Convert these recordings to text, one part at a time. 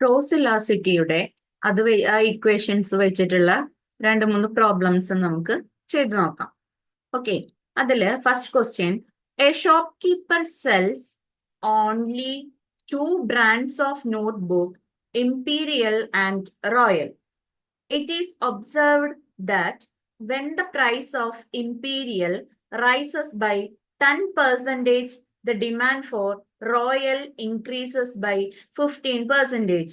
ക്രോസിലാസിറ്റിയുടെ ആ ഇക്വേഷൻസ് വെച്ചിട്ടുള്ള 2-3 പ്രോബ്ലംസ് നമുക്ക് ചെയ്തു നോക്കാം. ഓക്കെ, അതില് first question, A shop keeper cells only 2 brands of notebook, Imperial and Royal. It is observed that when the price of Imperial rises by 10%, the demand for Royal increases by 15%.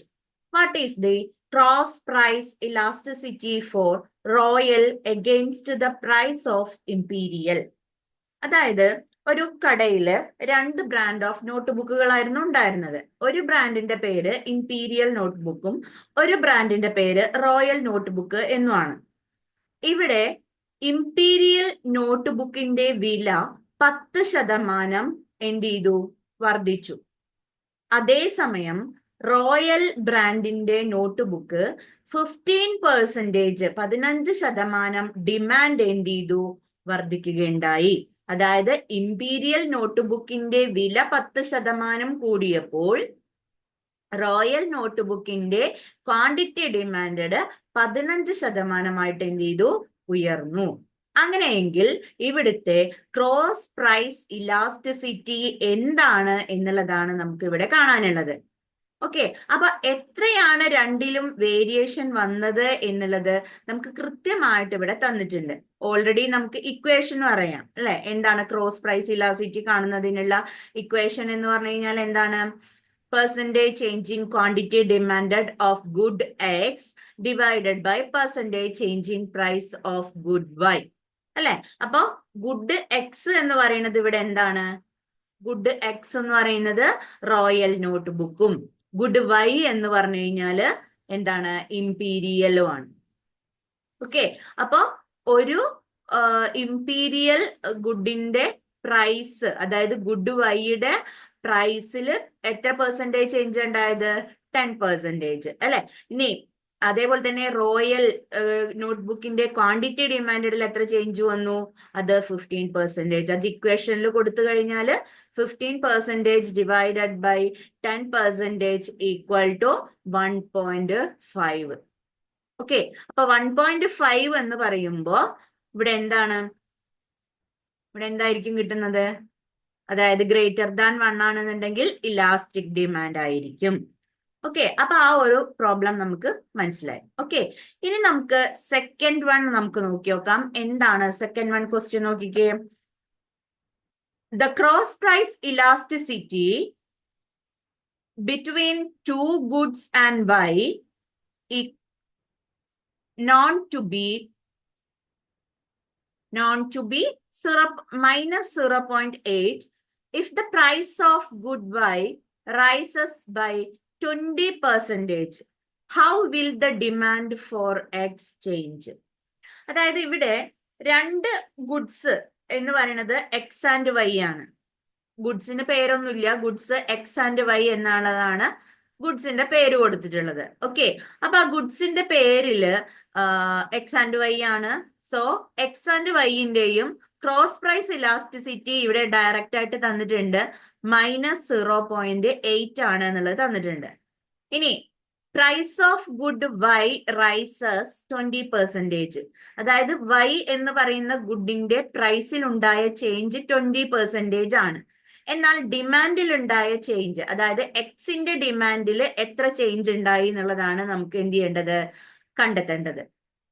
What is the cross price elasticity for Royal against the price of Imperial? അതായത് ഒരു കടയില് 2 brand of not ബുക്കുകളായിരുന്നു ഉണ്ടായിരുന്നത്. ഒരു ബ്രാൻഡിന്റെ പേര് imperial not ബുക്കും ഒരു ബ്രാൻഡിന്റെ പേര് റോയൽ നോട്ട് ബുക്ക് എന്നുമാണ്. ഇവിടെ ഇംപീരിയൽ നോട്ട് ബുക്കിന്റെ വില 10% എന്ത് ചെയ്തു? വർദ്ധിച്ചു. അതേസമയം റോയൽ ബ്രാൻഡിന്റെ നോട്ട് ബുക്ക് 15% ഡിമാൻഡ് എന്ത് ചെയ്തു? വർദ്ധിക്കുകയുണ്ടായി. അതായത് ഇംപീരിയൽ നോട്ട് ബുക്കിന്റെ വില 10% കൂടിയപ്പോൾ റോയൽ നോട്ട് ബുക്കിന്റെ ക്വാണ്ടിറ്റി ഡിമാൻഡ് 15% എന്ത് ചെയ്തു? ഉയർന്നു. അങ്ങനെയെങ്കിൽ ഇവിടുത്തെ ക്രോസ് പ്രൈസ് ഇലാസ്റ്റിസിറ്റി എന്താണ് എന്നുള്ളതാണ് നമുക്ക് ഇവിടെ കാണാനുള്ളത്. ഓക്കെ, അപ്പൊ എത്രയാണ് രണ്ടിലും വേരിയേഷൻ വന്നത് എന്നുള്ളത് നമുക്ക് കൃത്യമായിട്ട് ഇവിടെ തന്നിട്ടുണ്ട്. ഓൾറെഡി നമുക്ക് ഇക്വേഷനും അറിയാം അല്ലെ. എന്താണ് ക്രോസ് പ്രൈസ് ഇലാസ്റ്റിസിറ്റി കാണുന്നതിനുള്ള ഇക്വേഷൻ എന്ന് പറഞ്ഞു കഴിഞ്ഞാൽ എന്താണ്? Percentage change in quantity demanded of good x divided by percentage change in price of good y അല്ലെ. അപ്പൊ ഗുഡ് എക്സ് എന്ന് പറയുന്നത് ഇവിടെ എന്താണ്? ഗുഡ് എക്സ് എന്ന് പറയുന്നത് റോയൽ നോട്ട് ബുക്കും ഗുഡ് വൈ എന്ന് പറഞ്ഞു കഴിഞ്ഞാല് എന്താണ്? ഇംപീരിയലും ആണ്. ഓക്കെ, അപ്പൊ ഒരു ഇംപീരിയൽ ഗുഡിന്റെ പ്രൈസ്, അതായത് ഗുഡ് വൈയുടെ പ്രൈസിൽ എത്ര പെർസെന്റേജ് ചേഞ്ച് ഉണ്ടായത്? 10% അല്ലെ. ഇനി അതേപോലെ തന്നെ റോയൽ നോട്ട്ബുക്കിന്റെ ക്വാണ്ടിറ്റി ഡിമാൻഡിൽ എത്ര ചേഞ്ച് വന്നു? അത് 15%. അത് ഇക്വേഷനിൽ കൊടുത്തു കഴിഞ്ഞാൽ 15% divided by 10% equal to 1.5. Okay, അപ്പൊ 1.5 എന്ന് പറയുമ്പോ ഇവിടെ എന്താണ്? ഇവിടെ എന്തായിരിക്കും കിട്ടുന്നത്? അതായത് ഗ്രേറ്റർ ദാൻ 1 ആണെന്നുണ്ടെങ്കിൽ ഇലാസ്റ്റിക് ഡിമാൻഡ് ആയിരിക്കും. ഓക്കെ, അപ്പൊ ആ ഒരു പ്രോബ്ലം നമുക്ക് മനസ്സിലായി. ഓക്കെ, ഇനി നമുക്ക് സെക്കൻഡ് വൺ നമുക്ക് നോക്കി നോക്കാം. എന്താണ് സെക്കൻഡ് വൺ ക്വസ്റ്റ്യൻ? നോക്കിക്കേ. The cross price elasticity between 2 goods and y known to be -0.8 if the price of good Y rises by 20%. How will the demand for X change? അതായത് ഇവിടെ 2 goods എന്ന് പറയുന്നത് X and Y ആണ്. ഗുഡ്സിന് പേരൊന്നുമില്ല. Goods X and Y എന്നുള്ളതാണ് ഗുഡ്സിന്റെ പേര് കൊടുത്തിട്ടുള്ളത്. ഓക്കെ, അപ്പൊ ആ ഗുഡ്സിന്റെ പേരില് എക്സ് ആൻഡ് വൈ ആണ്. സോ എക്സ് ആൻഡ് വൈന്റെയും ക്രോസ് പ്രൈസ് ഇലാസ്റ്റിസിറ്റി ഇവിടെ ഡയറക്റ്റ് ആയിട്ട് തന്നിട്ടുണ്ട്. -0.8 ആണ് എന്നുള്ളത് തന്നിട്ടുണ്ട്. ഇനി price of good Y rises 20%. അതായത് വൈ എന്ന് പറയുന്ന ഗുഡിന്റെ പ്രൈസിൽ ഉണ്ടായ ചേഞ്ച് 20% ആണ്. എന്നാൽ ഡിമാൻഡിൽ ഉണ്ടായ ചേഞ്ച്, അതായത് എക്സിന്റെ ഡിമാൻഡിൽ എത്ര ചേഞ്ച് ഉണ്ടായി എന്നുള്ളതാണ് നമുക്ക് എന്ത് ചെയ്യേണ്ടത്? കണ്ടെത്തേണ്ടത്.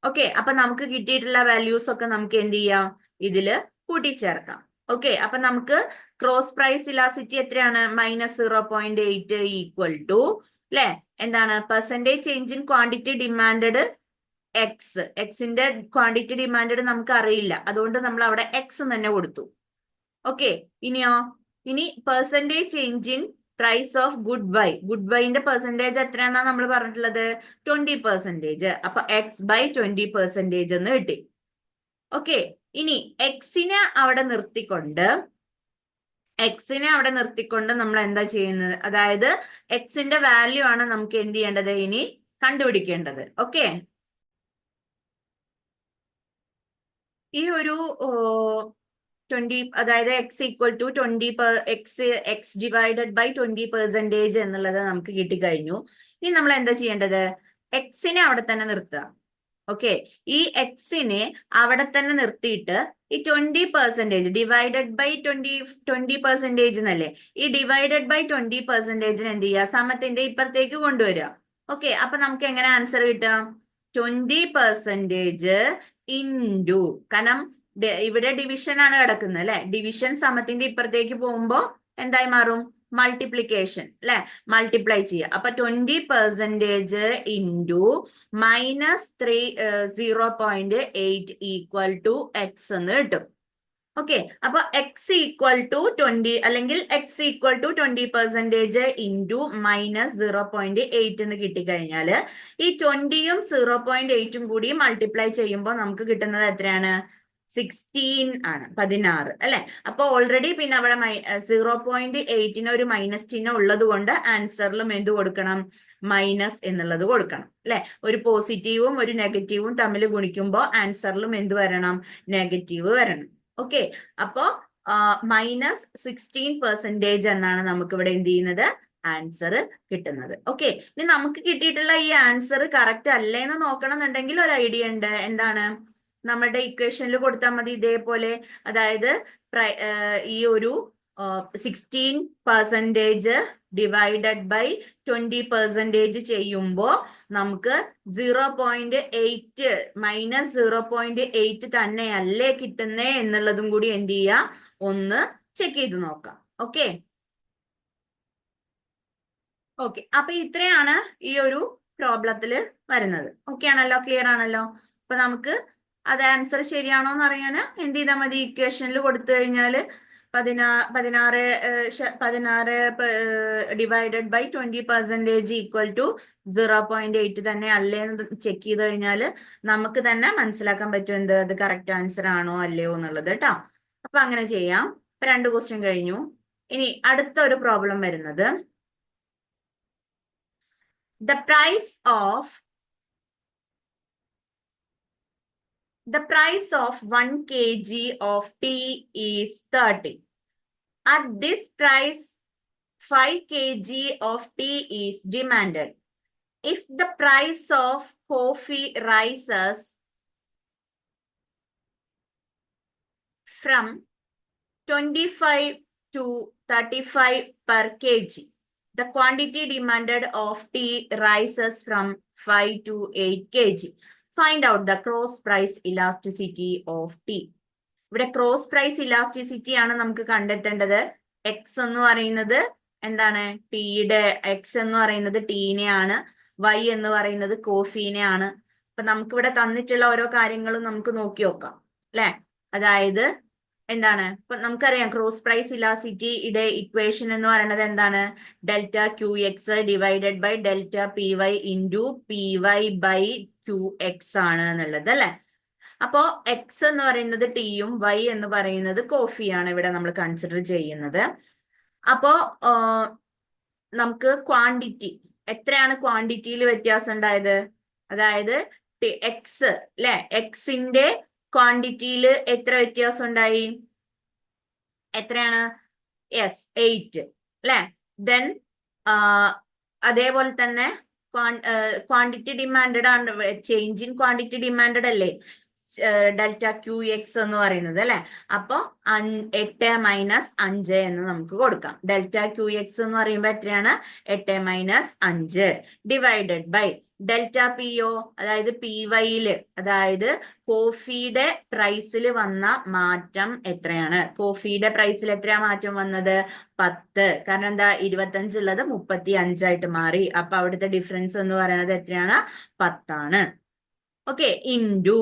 ഓക്കെ, അപ്പൊ നമുക്ക് കിട്ടിയിട്ടുള്ള വാല്യൂസ് ഒക്കെ നമുക്ക് എന്ത് ചെയ്യാം? ഇതില് കൂട്ടിച്ചേർക്കാം. ഓക്കെ, അപ്പൊ നമുക്ക് ക്രോസ് പ്രൈസ് ഇലാസ്റ്റിസിറ്റി എത്രയാണ്? -0.8 ഈക്വൽ ടു അല്ലെ എന്താണ്? Percentage change in quantity demanded X. എക്സിന്റെ ക്വാണ്ടിറ്റി ഡിമാൻഡഡ് നമുക്ക് അറിയില്ല, അതുകൊണ്ട് നമ്മൾ അവിടെ എക്സ് തന്നെ കൊടുത്തു. ഓക്കെ, ഇനിയോ? ഇനി percentage change in price of good Y. Good വൈന്റെ പെർസെന്റേജ് എത്രയാണെന്നാ നമ്മൾ പറഞ്ഞിട്ടുള്ളത്? 20%. അപ്പൊ എക്സ് ബൈ 20% എന്ന് കിട്ടി. ഓക്കെ, ഇനി എക്സിനെ അവിടെ നിർത്തിക്കൊണ്ട് നമ്മൾ എന്താ ചെയ്യുന്നത്? അതായത് എക്സിന്റെ വാല്യൂ ആണ് നമുക്ക് എന്ത് ചെയ്യേണ്ടത്? ഇനി കണ്ടുപിടിക്കേണ്ടത്. ഓക്കെ, ഈ ഒരു 20, അതായത് x equal to 20 x divided by 20% എന്നുള്ളത് നമുക്ക് കിട്ടിക്കഴിഞ്ഞു. ഇനി നമ്മൾ എന്താ ചെയ്യേണ്ടത്? എക്സിനെ അവിടെ തന്നെ നിർത്തുക. ഓക്കെ, ഈ എക്സിനെ അവിടെ തന്നെ നിർത്തിയിട്ട് ഈ 20% ഡിവൈഡഡ് ബൈ 20% എന്നല്ലേ, ഈ ഡിവൈഡഡ് ബൈ 20% എന്ത് ചെയ്യുക? സമത്തിന്റെ ഇപ്പുറത്തേക്ക് കൊണ്ടുവരിക. ഓക്കെ, അപ്പൊ നമുക്ക് എങ്ങനെ ആൻസർ കിട്ടുക? 20% ഇൻറ്റു, കാരണം ഇവിടെ ഡിവിഷൻ ആണ് കിടക്കുന്നത് അല്ലെ, ഡിവിഷൻ സമത്തിന്റെ ഇപ്പുറത്തേക്ക് പോകുമ്പോ എന്തായി മാറും? മൾട്ടിപ്ലിക്കേഷൻ അല്ലെ, മൾട്ടിപ്ലൈ ചെയ്യുക. അപ്പൊ 20% ഇൻറ്റു -0.8 ഈക്വൽ ടു എക്സ് എന്ന് കിട്ടും. ഓക്കെ, അപ്പൊ എക്സ് ഈക്വൽ ടു 20 അല്ലെങ്കിൽ എക്സ് ഈക്വൽ ടു 20% ഇൻറ്റു -0.8 എന്ന് കിട്ടിക്കഴിഞ്ഞാല് ഈ 20യും 0.8ഉം കൂടി മൾട്ടിപ്ലൈ ചെയ്യുമ്പോൾ നമുക്ക് കിട്ടുന്നത് എത്രയാണ്? 16 ആണ്, 16 അല്ലെ. അപ്പൊ ഓൾറെഡി പിന്നെ അവിടെ 0.8ന് ഒരു മൈനസ് ചിഹ്നം ഉള്ളത് കൊണ്ട് ആൻസറിലും എന്ത് കൊടുക്കണം? മൈനസ് എന്നുള്ളത് കൊടുക്കണം അല്ലെ. ഒരു പോസിറ്റീവും ഒരു നെഗറ്റീവും തമ്മിൽ ഗുണിക്കുമ്പോൾ ആൻസറിലും എന്ത് വരണം? നെഗറ്റീവ് വരണം. ഓക്കെ, അപ്പോ -16% എന്നാണ് നമുക്ക് ഇവിടെ എന്ത് ചെയ്യുന്നത്? ആൻസർ കിട്ടുന്നത്. ഓക്കെ, ഇനി നമുക്ക് കിട്ടിയിട്ടുള്ള ഈ ആൻസർ കറക്റ്റ് അല്ലേന്ന് നോക്കണം എന്നുണ്ടെങ്കിൽ ഒരു ഐഡിയ ഉണ്ട്. എന്താണ്? നമ്മുടെ ഇക്വേഷനിൽ കൊടുത്താൽ മതി ഇതേപോലെ. അതായത് ഈ ഒരു 16% ഡിവൈഡഡ് ബൈ 20% ചെയ്യുമ്പോൾ നമുക്ക് 0.8 -0.8 തന്നെയല്ലേ കിട്ടുന്നേ എന്നുള്ളതും കൂടി എന്ത് ചെയ്യാം? ഒന്ന് ചെക്ക് ചെയ്ത് നോക്കാം. ഓക്കെ ഓക്കെ, അപ്പൊ ഇത്രയാണ് ഈ ഒരു പ്രോബ്ലത്തിൽ വരുന്നത്. ഓക്കെ ആണല്ലോ, ക്ലിയർ ആണല്ലോ? അപ്പൊ നമുക്ക് അത് ആൻസർ ശരിയാണോ എന്ന് അറിയാൻ എന്ത് ചെയ്താൽ മതി? ഇക്വേഷനിൽ കൊടുത്തു കഴിഞ്ഞാൽ 16 ഡിവൈഡഡ് ബൈ 20% ഈക്വൽ ടു 0.8 തന്നെ അല്ലേന്ന് ചെക്ക് ചെയ്ത് കഴിഞ്ഞാൽ നമുക്ക് തന്നെ മനസ്സിലാക്കാൻ പറ്റും എന്ത് അത് കറക്റ്റ് ആൻസർ ആണോ അല്ലയോ എന്നുള്ളത് കേട്ടോ. അപ്പൊ അങ്ങനെ ചെയ്യാം. ഇപ്പൊ 2 ക്വസ്റ്റ്യൻ കഴിഞ്ഞു. ഇനി അടുത്ത ഒരു പ്രോബ്ലം വരുന്നത്, the price of 1 kg of tea is 30. At this price 5 kg of tea is demanded. If the price of coffee rises from 25 to 35 per kg, the quantity demanded of tea rises from 5 to 8 kg. Find out the cross price elasticity of tea. ഇവിടെ cross price elasticity ആണ് നമുക്ക് കണ്ടെത്തേണ്ടത്. X എന്ന് പറയുന്നത് എന്താണ്? ടീയുടെ X എന്ന് പറയുന്നത് ടീനെയാണ്, Y എന്ന് പറയുന്നത് കോഫീനെയാണ്. അപ്പൊ നമുക്കിവിടെ തന്നിട്ടുള്ള ഓരോ കാര്യങ്ങളും നമുക്ക് നോക്കി നോക്കാം അല്ലെ. അതായത് എന്താണ്? ഇപ്പൊ നമുക്കറിയാം ക്രോസ് പ്രൈസ് ഇലാസ്റ്റിറ്റിയുടെ ഇക്വേഷൻ എന്ന് പറയുന്നത് എന്താണ്? Delta q x divided by delta p y into p y by q x ആണ് എന്നുള്ളത് അല്ലെ. അപ്പോ എക്സ് എന്ന് പറയുന്നത് ടീയും വൈ എന്ന് പറയുന്നത് കോഫിയാണ് ഇവിടെ നമ്മൾ കൺസിഡർ ചെയ്യുന്നത്. അപ്പോ നമുക്ക് ക്വാണ്ടിറ്റി എത്രയാണ്? ക്വാണ്ടിറ്റിയിൽ വ്യത്യാസം ഉണ്ടായത്. അതായത് എക്സ് അല്ലെ, എക്സിന്റെ ക്വാണ്ടിറ്റിയിൽ എത്ര വ്യത്യാസം ഉണ്ടായി? എത്രയാണ്? യെസ്, 8 അല്ലെ. ദെൻ അതേപോലെ തന്നെ ക്വാണ്ടിറ്റി ഡിമാൻഡഡ് ആണ്, ചേഞ്ച് ഇൻ ക്വാണ്ടിറ്റി ഡിമാൻഡഡ് അല്ലേ ഡെൽറ്റ ക്യൂ എക്സ് എന്ന് പറയുന്നത് അല്ലെ. അപ്പൊ 8 - 5 എന്ന് നമുക്ക് കൊടുക്കാം. ഡെൽറ്റ ക്യൂ എക്സ് എന്ന് പറയുമ്പോൾ എത്രയാണ്? 8 - 5 ഡിവൈഡഡ് ബൈ ഡെൽറ്റ പി ഒ, അതായത് പി വൈയില്, അതായത് കോഫിയുടെ പ്രൈസിൽ വന്ന മാറ്റം എത്രയാണ്? കോഫിയുടെ പ്രൈസിൽ എത്രയാ മാറ്റം വന്നത്? 10. കാരണം എന്താ? 25 ഉള്ളത് 35 ആയിട്ട് മാറി. അപ്പൊ അവിടുത്തെ ഡിഫറൻസ് എന്ന് പറയുന്നത് എത്രയാണ്? 10 ആണ്. ഓക്കെ, ഇൻറ്റു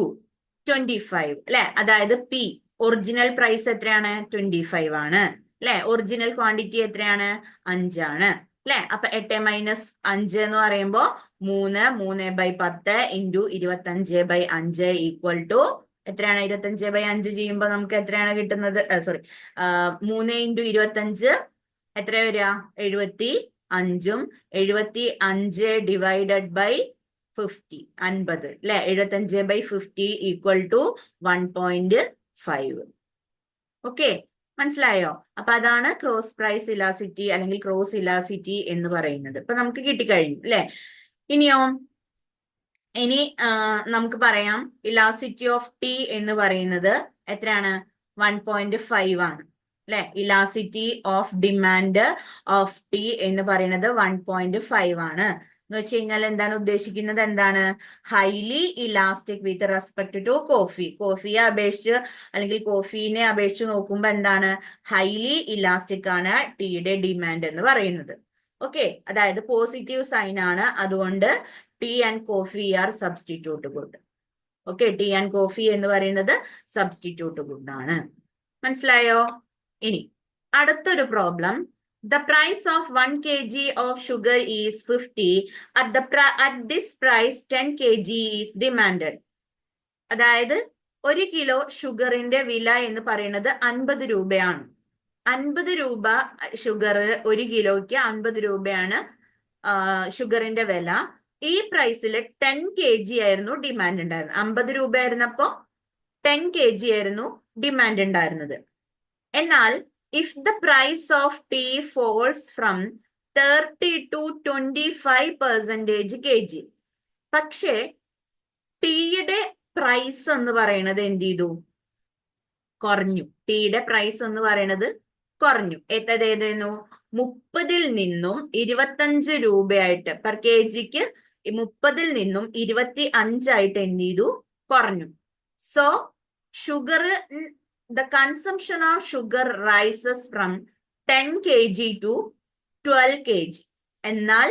25 അല്ലെ. അതായത് പി ഒറിജിനൽ പ്രൈസ് എത്രയാണ്? 25 ആണ് അല്ലെ. ഒറിജിനൽ ക്വാണ്ടിറ്റി എത്രയാണ്? 5 ആണ് അല്ലെ. അപ്പൊ 8 - 5 എന്ന് പറയുമ്പോ 3/10 ഇൻറ്റു 25/5 ഈക്വൽ ടു എത്രയാണ്? 25/5 ചെയ്യുമ്പോൾ നമുക്ക് എത്രയാണ് കിട്ടുന്നത്? സോറി, 3 × 25 എത്ര വരിക? 75ഉം 75 ഡിവൈഡഡ് ബൈ 50 50 അല്ലെ. 75/50 ഈക്വൽ ടു 1.5. ഓക്കെ, മനസ്സിലായോ? അപ്പൊ അതാണ് ക്രോസ് പ്രൈസ് ഇലാസിറ്റി അല്ലെങ്കിൽ ക്രോസ് ഇലാസിറ്റി എന്ന് പറയുന്നത്. ഇപ്പൊ നമുക്ക് കിട്ടിക്കഴിഞ്ഞു അല്ലെ? ഇനിയോ, ഇനി നമുക്ക് പറയാം ഇലാസിറ്റി ഓഫ് ടി എന്ന് പറയുന്നത് എത്രയാണ്? 1.5 ആണ് അല്ലെ? Elasticity of demand of T എന്ന് പറയുന്നത് 1.5 ആണ്. എന്ന് വെച്ച് കഴിഞ്ഞാൽ എന്താണ് ഉദ്ദേശിക്കുന്നത്? എന്താണ്? Highly elastic with respect to coffee. കോഫിയെ അപേക്ഷിച്ച് അല്ലെങ്കിൽ കോഫീനെ അപേക്ഷിച്ച് നോക്കുമ്പോ എന്താണ്? ഹൈലി ഇലാസ്റ്റിക് ആണ് ടീയുടെ ഡിമാൻഡ് എന്ന് പറയുന്നത്. ഓക്കെ, അതായത് പോസിറ്റീവ് സൈൻ ആണ്. അതുകൊണ്ട് tea and coffee are substitute good. Okay, tea and coffee എന്ന് പറയുന്നത് സബ്സ്റ്റിറ്റ്യൂട്ട് ഗുഡ് ആണ്. മനസ്സിലായോ? ഇനി അടുത്തൊരു problem. The price of 1 kg of sugar is 50. At this price 10 kg is demanded. അതായത് 1 കിലോ ഷുഗറിന്റെ വില എന്ന് പറയുന്നത് 50 രൂപയാണ്. 50 രൂപ ഷുഗർ, 1 കിലോയ്ക്ക് 50 രൂപയാണ് ഷുഗറിന്റെ വില. ഈ പ്രൈസിൽ 10 kg ആയിരുന്നു ഡിമാൻഡ് ഉണ്ടായിരുന്നത്. 50 രൂപ ആയിരുന്നപ്പോ 10 kg ആയിരുന്നു ഡിമാൻഡ് ഉണ്ടായിരുന്നത്. എന്നാൽ if the price of tea falls from 30 to 25% kg, പക്ഷേ ടീയുടെ പ്രൈസ് എന്ന് പറയുന്നത് എന്ത് ചെയ്തു? കുറഞ്ഞു. ടീയുടെ പ്രൈസ് എന്ന് പറയുന്നത് കുറഞ്ഞു. ഏതേതെന്നു? 30 നിന്നും 25 രൂപയായിട്ട് പെർ കെ ജിക്ക് 30 നിന്നും 25 ആയിട്ട് എന്ത് ചെയ്തു? കുറഞ്ഞു. So sugar, the consumption of sugar rises from 10 kg to 12 kg. എന്നാൽ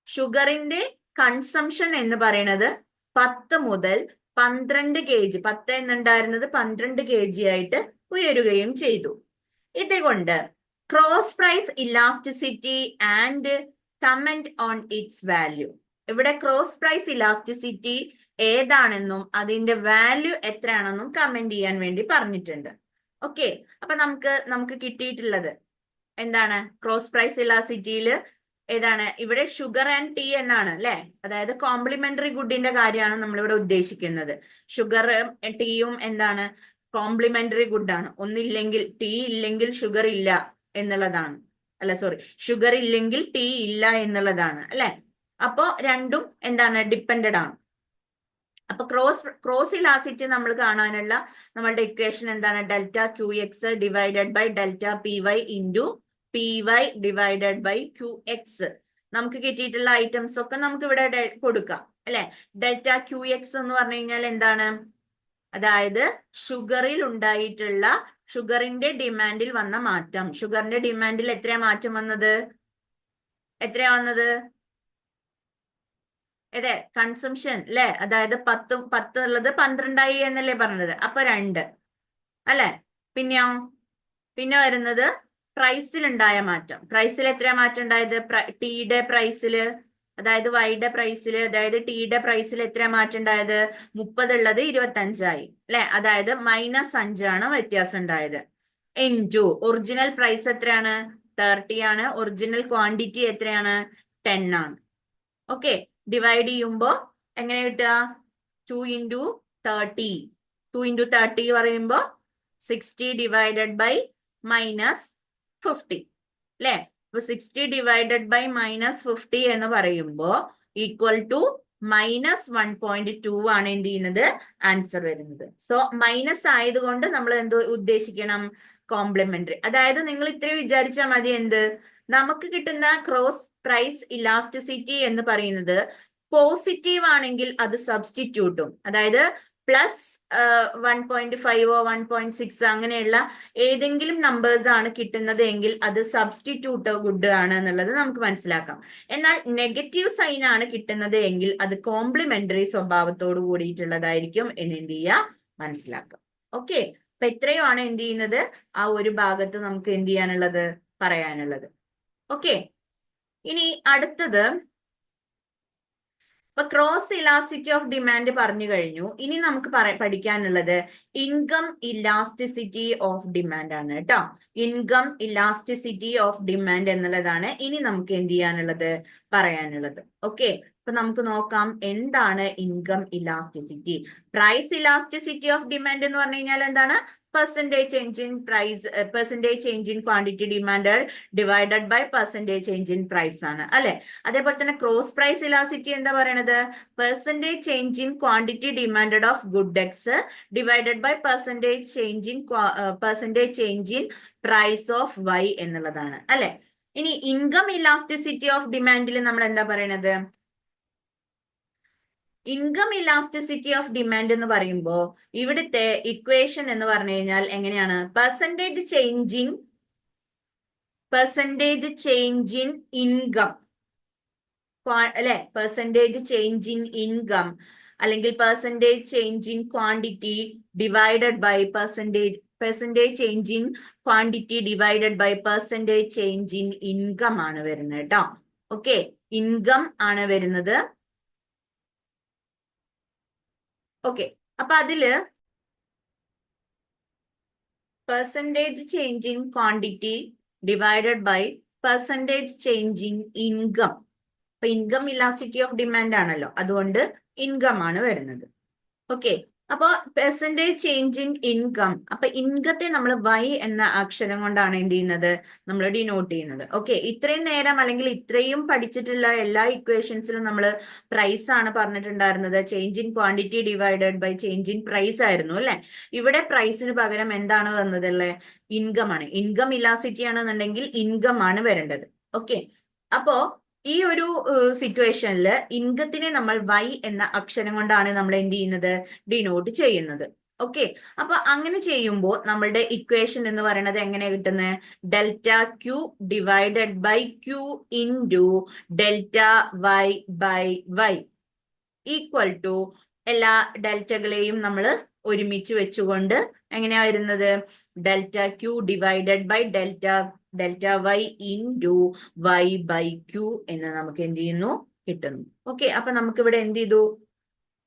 ഷുഗറിന്റെ കൺസംഷൻ എന്ന് പറയുന്നത് 10 മുതൽ 12 kg, 10 എന്നുണ്ടായിരുന്നത് 12 kg ആയിട്ട് ഉയരുകയും ചെയ്തു. ഇതുകൊണ്ട് cross price elasticity and comment on its value. ഇവിടെ ക്രോസ് പ്രൈസ് ഇലാസ്റ്റിസിറ്റി ഏതാണെന്നും അതിന്റെ വാല്യൂ എത്രയാണെന്നും കമന്റ് ചെയ്യാൻ വേണ്ടി പറഞ്ഞിട്ടുണ്ട്. ഓക്കെ, അപ്പൊ നമുക്ക് കിട്ടിയിട്ടുള്ളത് എന്താണ്? ക്രോസ് പ്രൈസ് ഇലാസിറ്റിയിൽ ഏതാണ്? ഇവിടെ ഷുഗർ ആൻഡ് ടീ എന്നാണ് അല്ലെ? അതായത് കോംപ്ലിമെന്ററി ഗുഡിന്റെ കാര്യമാണ് നമ്മളിവിടെ ഉദ്ദേശിക്കുന്നത്. ഷുഗർ ടീയും എന്താണ്? കോംപ്ലിമെന്ററി ഗുഡാണ്. ഒന്നില്ലെങ്കിൽ, ടീ ഇല്ലെങ്കിൽ ഷുഗർ ഇല്ല എന്നുള്ളതാണ്. അല്ല സോറി, ഷുഗർ ഇല്ലെങ്കിൽ ടീ ഇല്ല എന്നുള്ളതാണ് അല്ലെ? അപ്പോ രണ്ടും എന്താണ്? ഡിപ്പെൻഡഡ് ആണ്. അപ്പൊ ക്രോസ് ഇലാസിറ്റി നമ്മൾ കാണാനുള്ള നമ്മളുടെ ഇക്വേഷൻ എന്താണ്? Delta q x divided by delta p y into p y divided by q x. നമുക്ക് കിട്ടിയിട്ടുള്ള ഐറ്റംസ് ഒക്കെ നമുക്ക് ഇവിടെ കൊടുക്കാം അല്ലെ? ഡെൽറ്റ ക്യൂ എക്സ് എന്ന് പറഞ്ഞു കഴിഞ്ഞാൽ എന്താണ്? അതായത് ഷുഗറിൽ ഉണ്ടായിട്ടുള്ള, ഷുഗറിന്റെ ഡിമാൻഡിൽ വന്ന മാറ്റം. ഷുഗറിന്റെ ഡിമാൻഡിൽ എത്രയാ മാറ്റം വന്നത്? എത്രയാ വന്നത്? അതെ, കൺസംഷൻ അല്ലെ? അതായത് 10 ഉള്ളത് 12 എന്നല്ലേ പറഞ്ഞത്? അപ്പൊ 2 അല്ലെ? പിന്നെ വരുന്നത് പ്രൈസിൽ ഉണ്ടായ മാറ്റം. പ്രൈസിൽ എത്രയാ മാറ്റം ഉണ്ടായത്? ടീയുടെ പ്രൈസില്, അതായത് വൈയുടെ പ്രൈസില്, അതായത് ടീയുടെ പ്രൈസിൽ എത്രയാ മാറ്റം ഉണ്ടായത്? 30 ഉള്ളത് 25 ആയി അല്ലെ? അതായത് -5 ആണ് വ്യത്യാസം ഉണ്ടായത്. ഇൻറ്റു ഒറിജിനൽ പ്രൈസ് എത്രയാണ്? 30 ആണ്. ഒറിജിനൽ ക്വാണ്ടിറ്റി എത്രയാണ്? 10 ആണ്. ഓക്കെ, ഡിവൈഡ് ചെയ്യുമ്പോ എങ്ങനെ കിട്ടുക? 2 into 30. 2 into 30 പറയുമ്പോ 60 ഡിവൈഡഡ് ബൈ -50 അല്ലെ? അപ്പൊ 60 ഡിവൈഡഡ് ബൈ -50 എന്ന് പറയുമ്പോ ഈക്വൽ ടു -1.2 ആണ് എന്ത് ചെയ്യുന്നത്? ആൻസർ വരുന്നത്. സോ മൈനസ് ആയതുകൊണ്ട് നമ്മൾ എന്ത് ഉദ്ദേശിക്കണം? കോംപ്ലിമെന്ററി. അതായത് നിങ്ങൾ ഇത്രയും വിചാരിച്ചാൽ മതി. എന്ത്? നമുക്ക് കിട്ടുന്ന ക്രോസ് പ്രൈസ് ഇലാസ്റ്റിസിറ്റി എന്ന് പറയുന്നത് പോസിറ്റീവ് ആണെങ്കിൽ അത് സബ്സ്റ്റിറ്റ്യൂട്ടും, അതായത് പ്ലസ് 1.5 1.6 അങ്ങനെയുള്ള ഏതെങ്കിലും നമ്പേഴ്സ് ആണ് കിട്ടുന്നത് എങ്കിൽ അത് സബ്സ്റ്റിറ്റ്യൂട്ട് ഗുഡ് ആണ് എന്നുള്ളത് നമുക്ക് മനസ്സിലാക്കാം. എന്നാൽ നെഗറ്റീവ് സൈൻ ആണ് കിട്ടുന്നത് എങ്കിൽ അത് കോംപ്ലിമെന്ററി സ്വഭാവത്തോട് കൂടിയിട്ടുള്ളതായിരിക്കും എന്ന് എന്ത് ചെയ്യുക? മനസ്സിലാക്കാം. ഓക്കെ, അപ്പൊ ഇത്രയുമാണ് എന്ത് ചെയ്യുന്നത്? ആ ഒരു ഭാഗത്ത് നമുക്ക് എന്ത് ചെയ്യാനുള്ളത്? പറയാനുള്ളത്. ഓക്കെ, ഇനി അടുത്തത്, ഇപ്പൊ ക്രോസ് ഇലാസ്റ്റിറ്റി ഓഫ് ഡിമാൻഡ് പറഞ്ഞു കഴിഞ്ഞു. ഇനി നമുക്ക് പഠിക്കാനുള്ളത് ഇൻകം ഇലാസ്റ്റിസിറ്റി ഓഫ് ഡിമാൻഡ് ആണ് കേട്ടോ. ഇൻകം ഇലാസ്റ്റിസിറ്റി ഓഫ് ഡിമാൻഡ് എന്നുള്ളതാണ് ഇനി നമുക്ക് എന്ത് ചെയ്യാനുള്ളത്? പറയാനുള്ളത്. ഓക്കെ, അപ്പൊ നമുക്ക് നോക്കാം എന്താണ് income elasticity. Price elasticity of demand എന്ന് പറഞ്ഞു കഴിഞ്ഞാൽ എന്താണ്? Percentage change in price, percentage change in quantity demanded divided by percentage change in price ആണ് അല്ലെ. അതേപോലെ തന്നെ ക്രോസ് പ്രൈസ് ഇലാസിറ്റി എന്താ പറയണത്? Percentage change in quantity demanded of good x divided by percentage change in price of y എന്നുള്ളതാണ് അല്ലെ. ഇനി income elasticity of ഡിമാൻഡിൽ നമ്മൾ എന്താ പറയണത്? ഇൻകം ഇലാസ്റ്റിസിറ്റി ഓഫ് ഡിമാൻഡ് എന്ന് പറയുമ്പോൾ ഇവിടുത്തെ ഇക്വേഷൻ എന്ന് പറഞ്ഞു കഴിഞ്ഞാൽ എങ്ങനെയാണ്? പെർസെൻറ്റേജ് ചേഞ്ച് ഇൻ ഇൻകം അല്ലെ, പെർസെൻറ്റേജ് ചേഞ്ച് ഇൻ ഇൻകം അല്ലെങ്കിൽ percentage change in quantity divided by percentage change in quantity divided by percentage change in income ആണ് വരുന്നത് കേട്ടോ. ഓക്കെ, ഇൻകം ആണ് വരുന്നത്. ഓക്കെ, അപ്പൊ അതില് percentage change in quantity divided by percentage change in income. അപ്പൊ income elasticity of demand ആണല്ലോ, അതുകൊണ്ട് ഇൻകം ആണ് വരുന്നത്. ഓക്കെ, അപ്പൊ പെർസെൻറ്റേജ് ചേഞ്ച് ഇൻ ഇൻകം, അപ്പൊ ഇൻകത്തെ നമ്മൾ വൈ എന്ന അക്ഷരം കൊണ്ടാണ് എന്ത് ചെയ്യുന്നത്? നമ്മൾ ഡിനോട്ട് ചെയ്യുന്നത്. ഓക്കെ, ഇത്രയും നേരം അല്ലെങ്കിൽ ഇത്രയും പഠിച്ചിട്ടുള്ള എല്ലാ ഇക്വേഷൻസിലും നമ്മൾ പ്രൈസ് ആണ് പറഞ്ഞിട്ടുണ്ടായിരുന്നത്. Change in quantity divided by change in price ആയിരുന്നു അല്ലെ. ഇവിടെ പ്രൈസിന് പകരം എന്താണ് വന്നതല്ലേ? ഇൻകം ആണ്. ഇൻകം ഇലാസ്റ്റിറ്റി ആണെന്നുണ്ടെങ്കിൽ ഇൻകം ആണ് വരേണ്ടത്. ഓക്കെ, അപ്പോ ഈ ഒരു സിറ്റുവേഷനിൽ ഇൻകത്തിനെ നമ്മൾ വൈ എന്ന അക്ഷരം കൊണ്ടാണ് നമ്മൾ എന്ത് ചെയ്യുന്നത്? ഡിനോട്ട് ചെയ്യുന്നത്. ഓക്കെ, അപ്പൊ അങ്ങനെ ചെയ്യുമ്പോൾ നമ്മളുടെ ഇക്വേഷൻ എന്ന് പറയുന്നത് എങ്ങനെ കിട്ടുന്നത്? Delta q divided by q into delta y by y equal to എല്ലാ ഡെൽറ്റകളെയും നമ്മൾ ഒരുമിച്ച് വെച്ചുകൊണ്ട് എങ്ങനെയാ വരുന്നത്? Delta q divided by delta y into y by q എന്ന് നമുക്ക് എന്ത് ചെയ്യുന്നു? കിട്ടുന്നു. ഓക്കെ, അപ്പൊ നമുക്ക് ഇവിടെ എന്ത് ചെയ്തു?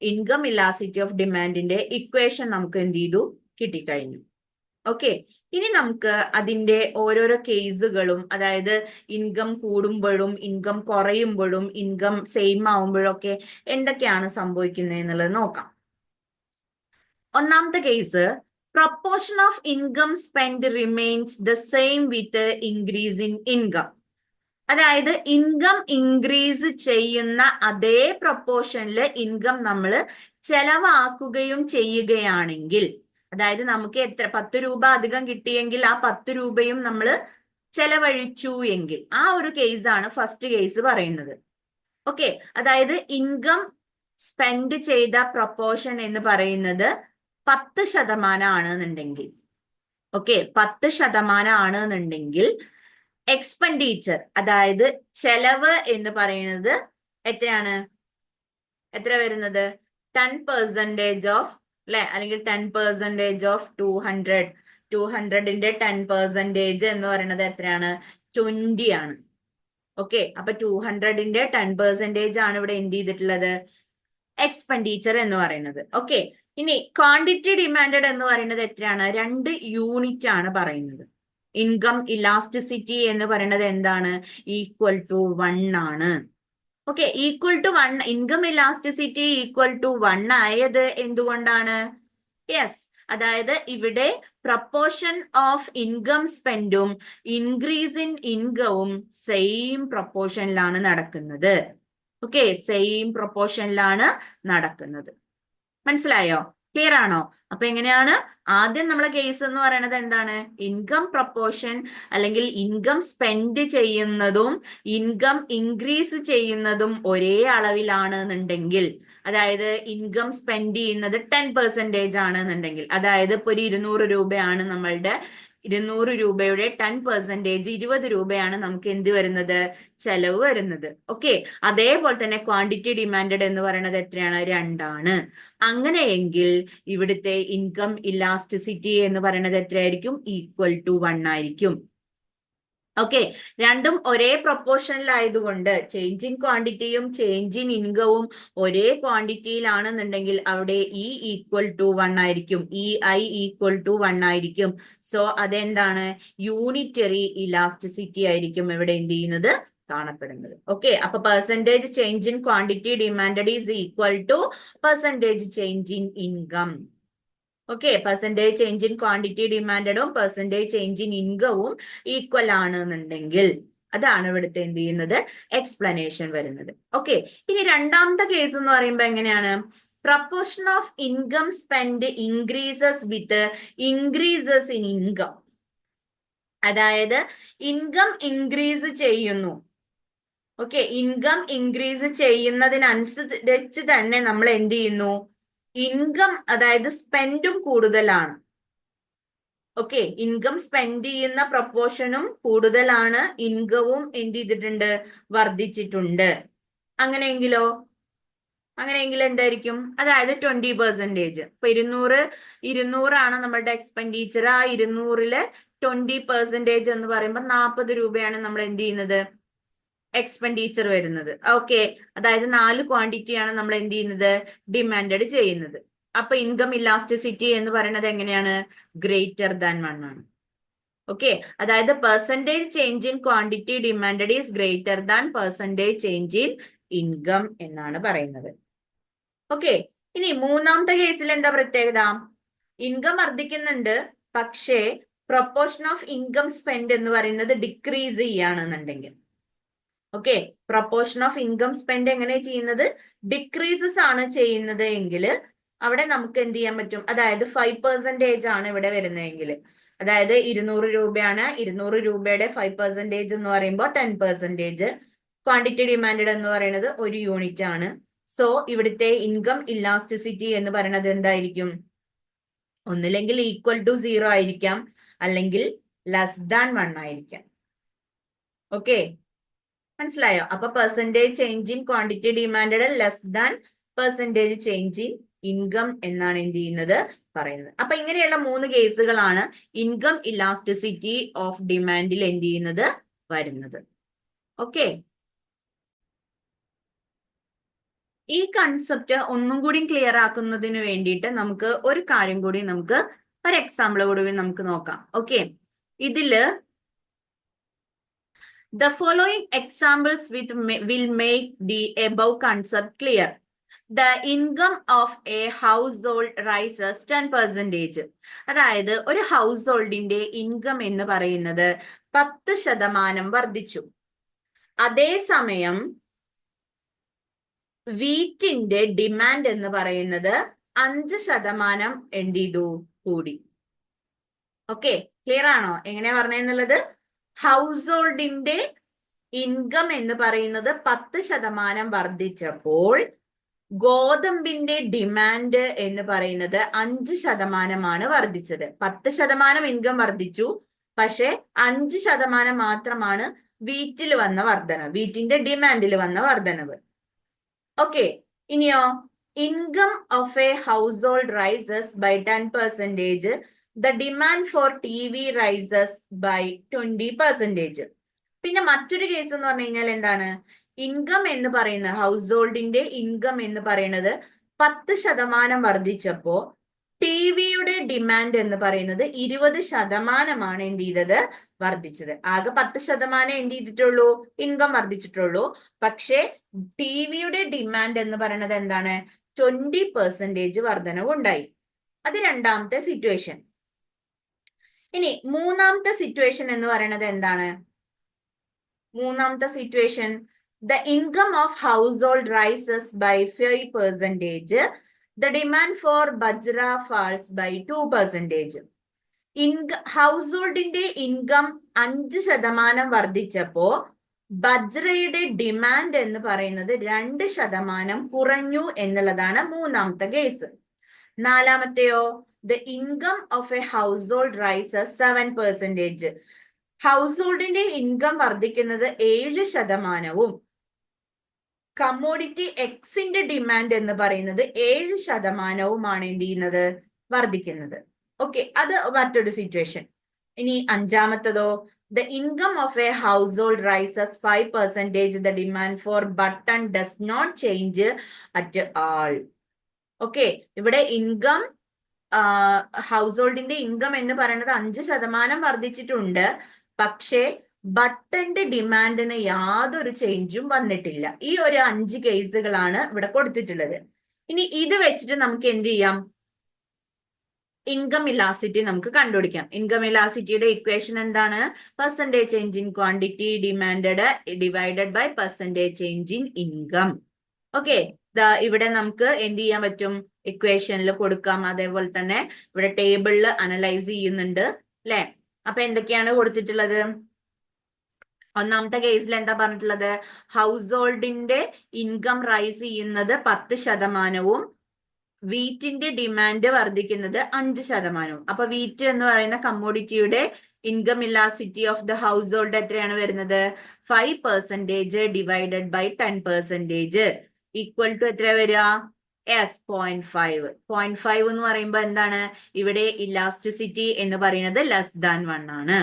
ഇൻകം ഇലാസ്റ്റിറ്റി ഓഫ് ഡിമാൻഡിന്റെ ഇക്വേഷൻ നമുക്ക് എന്ത് ചെയ്തു? കിട്ടിക്കഴിഞ്ഞു. ഓക്കെ, ഇനി നമുക്ക് അതിന്റെ ഓരോരോ കേസുകളും, അതായത് ഇൻകം കൂടുമ്പോഴും ഇൻകം കുറയുമ്പോഴും ഇൻകം സെയിം ആവുമ്പോഴും ഒക്കെ എന്തൊക്കെയാണ് സംഭവിക്കുന്നത് എന്നുള്ളത് നോക്കാം. ഒന്നാമത്തെ case, proportion of income spent remains the same with increase in income. അതായത് ഇൻകം ഇൻക്രീസ് ചെയ്യുന്ന അതേ പ്രൊപ്പോർഷനിൽ ഇൻകം നമ്മൾ ചെലവാക്കുകയും ചെയ്യുകയാണെങ്കിൽ, അതായത് നമുക്ക് 10 രൂപ അധികം കിട്ടിയെങ്കിൽ ആ 10 രൂപയും നമ്മൾ ചെലവഴിച്ചു എങ്കിൽ, ആ ഒരു കേസാണ് ഫസ്റ്റ് കേസ് പറയുന്നത്. ഓക്കെ, അതായത് ഇൻകം സ്പെൻഡ് ചെയ്ത പ്രൊപ്പോർഷൻ എന്ന് പറയുന്നത് 10% ആണെന്നുണ്ടെങ്കിൽ, ഓക്കെ 10% ആണെന്നുണ്ടെങ്കിൽ എക്സ്പെൻഡിച്ചർ, അതായത് ചെലവ് എന്ന് പറയുന്നത് എത്രയാണ്? എത്ര വരുന്നത്? 10% ഓഫ് അല്ലെ, അല്ലെങ്കിൽ 10% ഓഫ് 200. 200ന്റെ 10% എന്ന് പറയുന്നത് എത്രയാണ്? 20 ആണ്. ഓക്കെ, അപ്പൊ 200ന്റെ 10% ആണ് ഇവിടെ എന്ത് ചെയ്തിട്ടുള്ളത്? എക്സ്പെൻഡിച്ചർ എന്ന് പറയുന്നത്. ഓക്കെ, ഇനി ക്വാണ്ടിറ്റി ഡിമാൻഡഡ് എന്ന് പറയുന്നത് എത്രയാണ്? 2 യൂണിറ്റ് ആണ് പറയുന്നത്. ഇൻകം ഇലാസ്റ്റിസിറ്റി എന്ന് പറയുന്നത് എന്താണ്? ഈക്വൽ ടു 1 ആണ്. Okay, equal to 1, income elasticity equal to 1 ആയത് എന്തുകൊണ്ടാണ്? യെസ്, അതായത് ഇവിടെ പ്രൊപ്പോർഷൻ ഓഫ് ഇൻകം സ്പെൻഡും ഇൻക്രീസ് ഇൻ ഇൻകവും സെയിം പ്രൊപ്പോർഷനിലാണ് നടക്കുന്നത്. ഓക്കെ, സെയിം പ്രൊപ്പോർഷനിലാണ് നടക്കുന്നത്. മനസ്സിലായോ? ക്ലിയർ ആണോ? അപ്പൊ എങ്ങനെയാണ്? ആദ്യം നമ്മളെ കേസ് എന്ന് പറയുന്നത് എന്താണ്? ഇൻകം പ്രൊപ്പോർഷൻ അല്ലെങ്കിൽ ഇൻകം സ്പെൻഡ് ചെയ്യുന്നതും ഇൻകം ഇൻക്രീസ് ചെയ്യുന്നതും ഒരേ അളവിലാണെന്നുണ്ടെങ്കിൽ, അതായത് ഇൻകം സ്പെൻഡ് ചെയ്യുന്നത് 10% ആണെന്നുണ്ടെങ്കിൽ, അതായത് ഇപ്പൊ ഒരു 200 രൂപയാണ് നമ്മളുടെ 200 രൂപയുടെ 10% 20 രൂപയാണ് നമുക്ക് എന്ത് വരുന്നത്? ചെലവ് വരുന്നത്. ഓക്കെ, അതേപോലെ തന്നെ ക്വാണ്ടിറ്റി ഡിമാൻഡഡ് എന്ന് പറയുന്നത് എത്രയാണ്? 2 ആണ്. അങ്ങനെയെങ്കിൽ ഇവിടുത്തെ ഇൻകം ഇലാസ്റ്റിസിറ്റി എന്ന് പറയുന്നത് എത്രയായിരിക്കും? ഈക്വൽ ടു 1 ആയിരിക്കും. ഓക്കെ, രണ്ടും ഒരേ പ്രൊപ്പോർഷനിലായതുകൊണ്ട് ചേഞ്ച് ഇൻ ക്വാണ്ടിറ്റിയും ചേഞ്ച് ഇൻ ഇൻകവും ഒരേ ക്വാണ്ടിറ്റിയിലാണെന്നുണ്ടെങ്കിൽ അവിടെ ഇ ഈക്വൽ ടു 1 ആയിരിക്കും, ഇ ഐ ഈക്വൽ ടു 1 ആയിരിക്കും. സോ അതെന്താണ്? യൂണിറ്ററി ഇലാസ്റ്റിസിറ്റി ആയിരിക്കും ഇവിടെ എന്ത് ചെയ്യുന്നത്? കാണപ്പെടുന്നത്. ഓക്കെ, അപ്പൊ percentage change in quantity demanded is equal to percentage change in income. Okay, percentage change in quantity ഡിമാൻഡും പെർസെൻറ്റേജ് ചേഞ്ച് ഇൻ ഇൻകവും ഈക്വൽ ആണെന്നുണ്ടെങ്കിൽ അതാണ് ഇവിടുത്തെ എന്ത് ചെയ്യുന്നത് എക്സ്പ്ലനേഷൻ വരുന്നത്. ഓക്കെ, ഇനി രണ്ടാമത്തെ കേസ് എന്ന് പറയുമ്പോൾ എങ്ങനെയാണ്? Proportion of income spend increases with increases in income. അതായത് ഇൻകം ഇൻക്രീസ് ചെയ്യുന്നു. ഓക്കെ, ഇൻകം ഇൻക്രീസ് ചെയ്യുന്നതിനനുസരിച്ച് തന്നെ നമ്മൾ എന്ത് ചെയ്യുന്നു? ഇൻകം, അതായത് സ്പെൻഡും കൂടുതലാണ്. ഓക്കെ, ഇൻകം സ്പെൻഡ് ചെയ്യുന്ന പ്രൊപ്പോർഷനും കൂടുതലാണ്, ഇൻകവും എന്ത് ചെയ്തിട്ടുണ്ട്? വർദ്ധിച്ചിട്ടുണ്ട്. അങ്ങനെയെങ്കിൽ എന്തായിരിക്കും? അതായത് 20%. ഇപ്പൊ 200 നമ്മളുടെ എക്സ്പെൻഡിച്ചർ. ആ 200-ല് 20% എന്ന് പറയുമ്പോൾ 40 രൂപയാണ് നമ്മൾ എന്ത് ചെയ്യുന്നത്? എക്സ്പെൻഡിച്ചർ വരുന്നത്. ഓക്കെ, അതായത് 4 ക്വാണ്ടിറ്റിയാണ് നമ്മൾ എന്ത് ചെയ്യുന്നത്? ഡിമാൻഡ് ചെയ്യുന്നത്. അപ്പൊ ഇൻകം ഇലാസ്റ്റിസിറ്റി എന്ന് പറയുന്നത് എങ്ങനെയാണ്? ഗ്രേറ്റർ ദാൻ 1 ആണ്. ഓക്കെ, അതായത് percentage change in quantity demand is greater than percentage change in income എന്നാണ് പറയുന്നത്. ഓക്കെ, ഇനി മൂന്നാമത്തെ കേസിൽ എന്താ പ്രത്യേകത? ഇൻകം വർദ്ധിക്കുന്നുണ്ട്, പക്ഷേ പ്രൊപ്പോർഷൻ ഓഫ് ഇൻകം സ്പെൻഡ് എന്ന് പറയുന്നത് ഡിക്രീസ് ചെയ്യുകയാണെന്നുണ്ടെങ്കിൽ, okay, proportion of income spend എങ്ങനെ ചെയ്യുന്നത്? ഡിക്രീസസ് ആണ് ചെയ്യുന്നത് എങ്കിൽ അവിടെ നമുക്ക് എന്ത് ചെയ്യാൻ പറ്റും? അതായത് 5% ആണ് ഇവിടെ വരുന്നതെങ്കിൽ, അതായത് 200 രൂപയാണ്, 200 രൂപയുടെ 5% എന്ന് പറയുമ്പോൾ 10%. ക്വാണ്ടിറ്റി ഡിമാൻഡ് എന്ന് പറയുന്നത് 1 യൂണിറ്റ് ആണ്. സോ ഇവിടുത്തെ ഇൻകം ഇലാസ്റ്റിസിറ്റി എന്ന് പറയുന്നത് എന്തായിരിക്കും? ഒന്നില്ലെങ്കിൽ ഈക്വൽ ടു 0 ആയിരിക്കാം, അല്ലെങ്കിൽ ലെസ് ദാൻ 1 ആയിരിക്കാം. ഓക്കെ, മനസ്സിലായോ? അപ്പൊ percentage change in quantity demand less than percentage change in income എന്നാണ് എന്ത് ചെയ്യുന്നത്? പറയുന്നത്. അപ്പൊ ഇങ്ങനെയുള്ള 3 കേസുകളാണ് ഇൻകം ഇലാസ്റ്റിസിറ്റി ഓഫ് ഡിമാൻഡിൽ എന്ത് ചെയ്യുന്നത്? വരുന്നത്. ഓക്കെ, ഈ കൺസെപ്റ്റ് ഒന്നും കൂടി ക്ലിയർ ആക്കുന്നതിന് വേണ്ടിയിട്ട് നമുക്ക് ഒരു കാര്യം കൂടി ഒരു എക്സാമ്പിൾ കൂടി നമുക്ക് നോക്കാം. ഓക്കെ, ഇതില് the following examples will make the above concept clear. The income of a household rises 10%. അതായത് ഒരു ഹൗസ് ഹോൾഡിന്റെ ഇൻകം എന്ന് പറയുന്നത് 10% വർദ്ധിച്ചു. അതേസമയം വീറ്റിന്റെ ഡിമാൻഡ് എന്ന് പറയുന്നത് 5% എന്ത് ചെയ്തു? കൂടി. ഓക്കെ, ക്ലിയർ ആണോ എങ്ങനെയാ പറഞ്ഞെന്നുള്ളത്? ഹൗസ് ഹോൾഡിന്റെ ഇൻകം എന്ന് പറയുന്നത് 10% വർദ്ധിച്ചപ്പോൾ ഗോതമ്പിന്റെ ഡിമാൻഡ് എന്ന് പറയുന്നത് 5% വർദ്ധിച്ചത്. 10% ഇൻകം വർദ്ധിച്ചു, പക്ഷെ 5% മാത്രമാണ് വീറ്റിൽ വന്ന വർധനവ്, വീറ്റിന്റെ ഡിമാൻഡിൽ വന്ന വർധനവ്. ഓക്കെ, ഇനിയോ income of a household rises by 10%. The demand for TV rises by 20%. പിന്നെ മറ്റൊരു കേസ് എന്ന് പറഞ്ഞു കഴിഞ്ഞാൽ എന്താണ്? ഇൻകം എന്ന് പറയുന്നത്, ഹൗസ് ഹോൾഡിന്റെ ഇൻകം എന്ന് പറയുന്നത് 10% വർദ്ധിച്ചപ്പോ ടിവിയുടെ ഡിമാൻഡ് എന്ന് പറയുന്നത് 20% എന്ത് ചെയ്തത്? വർദ്ധിച്ചത്. ആകെ 10% എന്ത് ചെയ്തിട്ടുള്ളൂ? ഇൻകം വർദ്ധിച്ചിട്ടുള്ളൂ. പക്ഷേ ടിവിയുടെ ഡിമാൻഡ് എന്ന് പറയുന്നത് എന്താണ്? 20% വർധനവ് ഉണ്ടായി. അത് രണ്ടാമത്തെ സിറ്റുവേഷൻ. ഇനി മൂന്നാമത്തെ സിറ്റുവേഷൻ എന്ന് പറയുന്നത് എന്താണ്? മൂന്നാമത്തെ situation, the income of household rises by 5%. The demand for bajra falls by 2%. ഹൗസ് ഹോൾഡിന്റെ ഇൻകം 5% വർദ്ധിച്ചപ്പോ ബജ്രയുടെ ഡിമാൻഡ് എന്ന് പറയുന്നത് 2% കുറഞ്ഞു എന്നുള്ളതാണ് മൂന്നാമത്തെ കേസ്. നാലാമത്തെയോ, the income of a household rises 7%. ഹൗസ് ഹോൾഡിന്റെ ഇൻകം വർദ്ധിക്കുന്നത് 7%. കമ്മോഡിറ്റി എക്സിന്റെ ഡിമാൻഡ് എന്ന് പറയുന്നത് 7%-മാണ് എന്ത് ചെയ്യുന്നത്? വർദ്ധിക്കുന്നത്. ഓക്കെ, അത് മറ്റൊരു സിറ്റുവേഷൻ. ഇനി അഞ്ചാമത്തതോ, the income of a household rises 5%. The demand for button does not change at all. Okay, ഇവിടെ ഇൻകം, ഹൗസ് ഹോൾഡിന്റെ ഇൻകം എന്ന് പറയുന്നത് 5% വർദ്ധിച്ചിട്ടുണ്ട്, പക്ഷേ ബട്ടന്റെ ഡിമാൻഡിന് യാതൊരു ചേഞ്ചും വന്നിട്ടില്ല. ഈ ഒരു 5 കേസുകളാണ് ഇവിടെ കൊടുത്തിട്ടുള്ളത്. ഇനി ഇത് വെച്ചിട്ട് നമുക്ക് എന്ത് ചെയ്യാം? ഇൻകം ഇലാസ്റ്റിറ്റി നമുക്ക് കണ്ടുപിടിക്കാം. ഇൻകം ഇലാസ്റ്റിറ്റിയുടെ ഇക്വേഷൻ എന്താണ്? Percentage change in quantity demanded divided by percentage change in income. Okay, ഇവിടെ നമുക്ക് എന്ത് ചെയ്യാൻ പറ്റും? ഇക്വേഷനിൽ കൊടുക്കാം. അതേപോലെ തന്നെ ഇവിടെ ടേബിളിൽ അനലൈസ് ചെയ്യുന്നുണ്ട് അല്ലെ. അപ്പൊ എന്തൊക്കെയാണ് കൊടുത്തിട്ടുള്ളത്? ഒന്നാമത്തെ കേസിൽ എന്താ പറഞ്ഞിട്ടുള്ളത്? ഹൗസ് ഹോൾഡിന്റെ ഇൻകം റൈസ് ചെയ്യുന്നത് 10%, വീറ്റിന്റെ ഡിമാൻഡ് വർദ്ധിക്കുന്നത് 5%. അപ്പൊ വീറ്റ് എന്ന് പറയുന്ന കമ്മോഡിറ്റിയുടെ income elasticity of the household എത്രയാണ് വരുന്നത്? 5% ഡിവൈഡഡ് ബൈ 10% ഈക്വൽ ടു എത്ര വരിക? 0.5. 0.5 എന്ന് പറയുമ്പോ എന്താണ്? ഇവിടെ ഇലാസ്റ്റിസിറ്റി എന്ന് പറയുന്നത് <<1 ആണ്.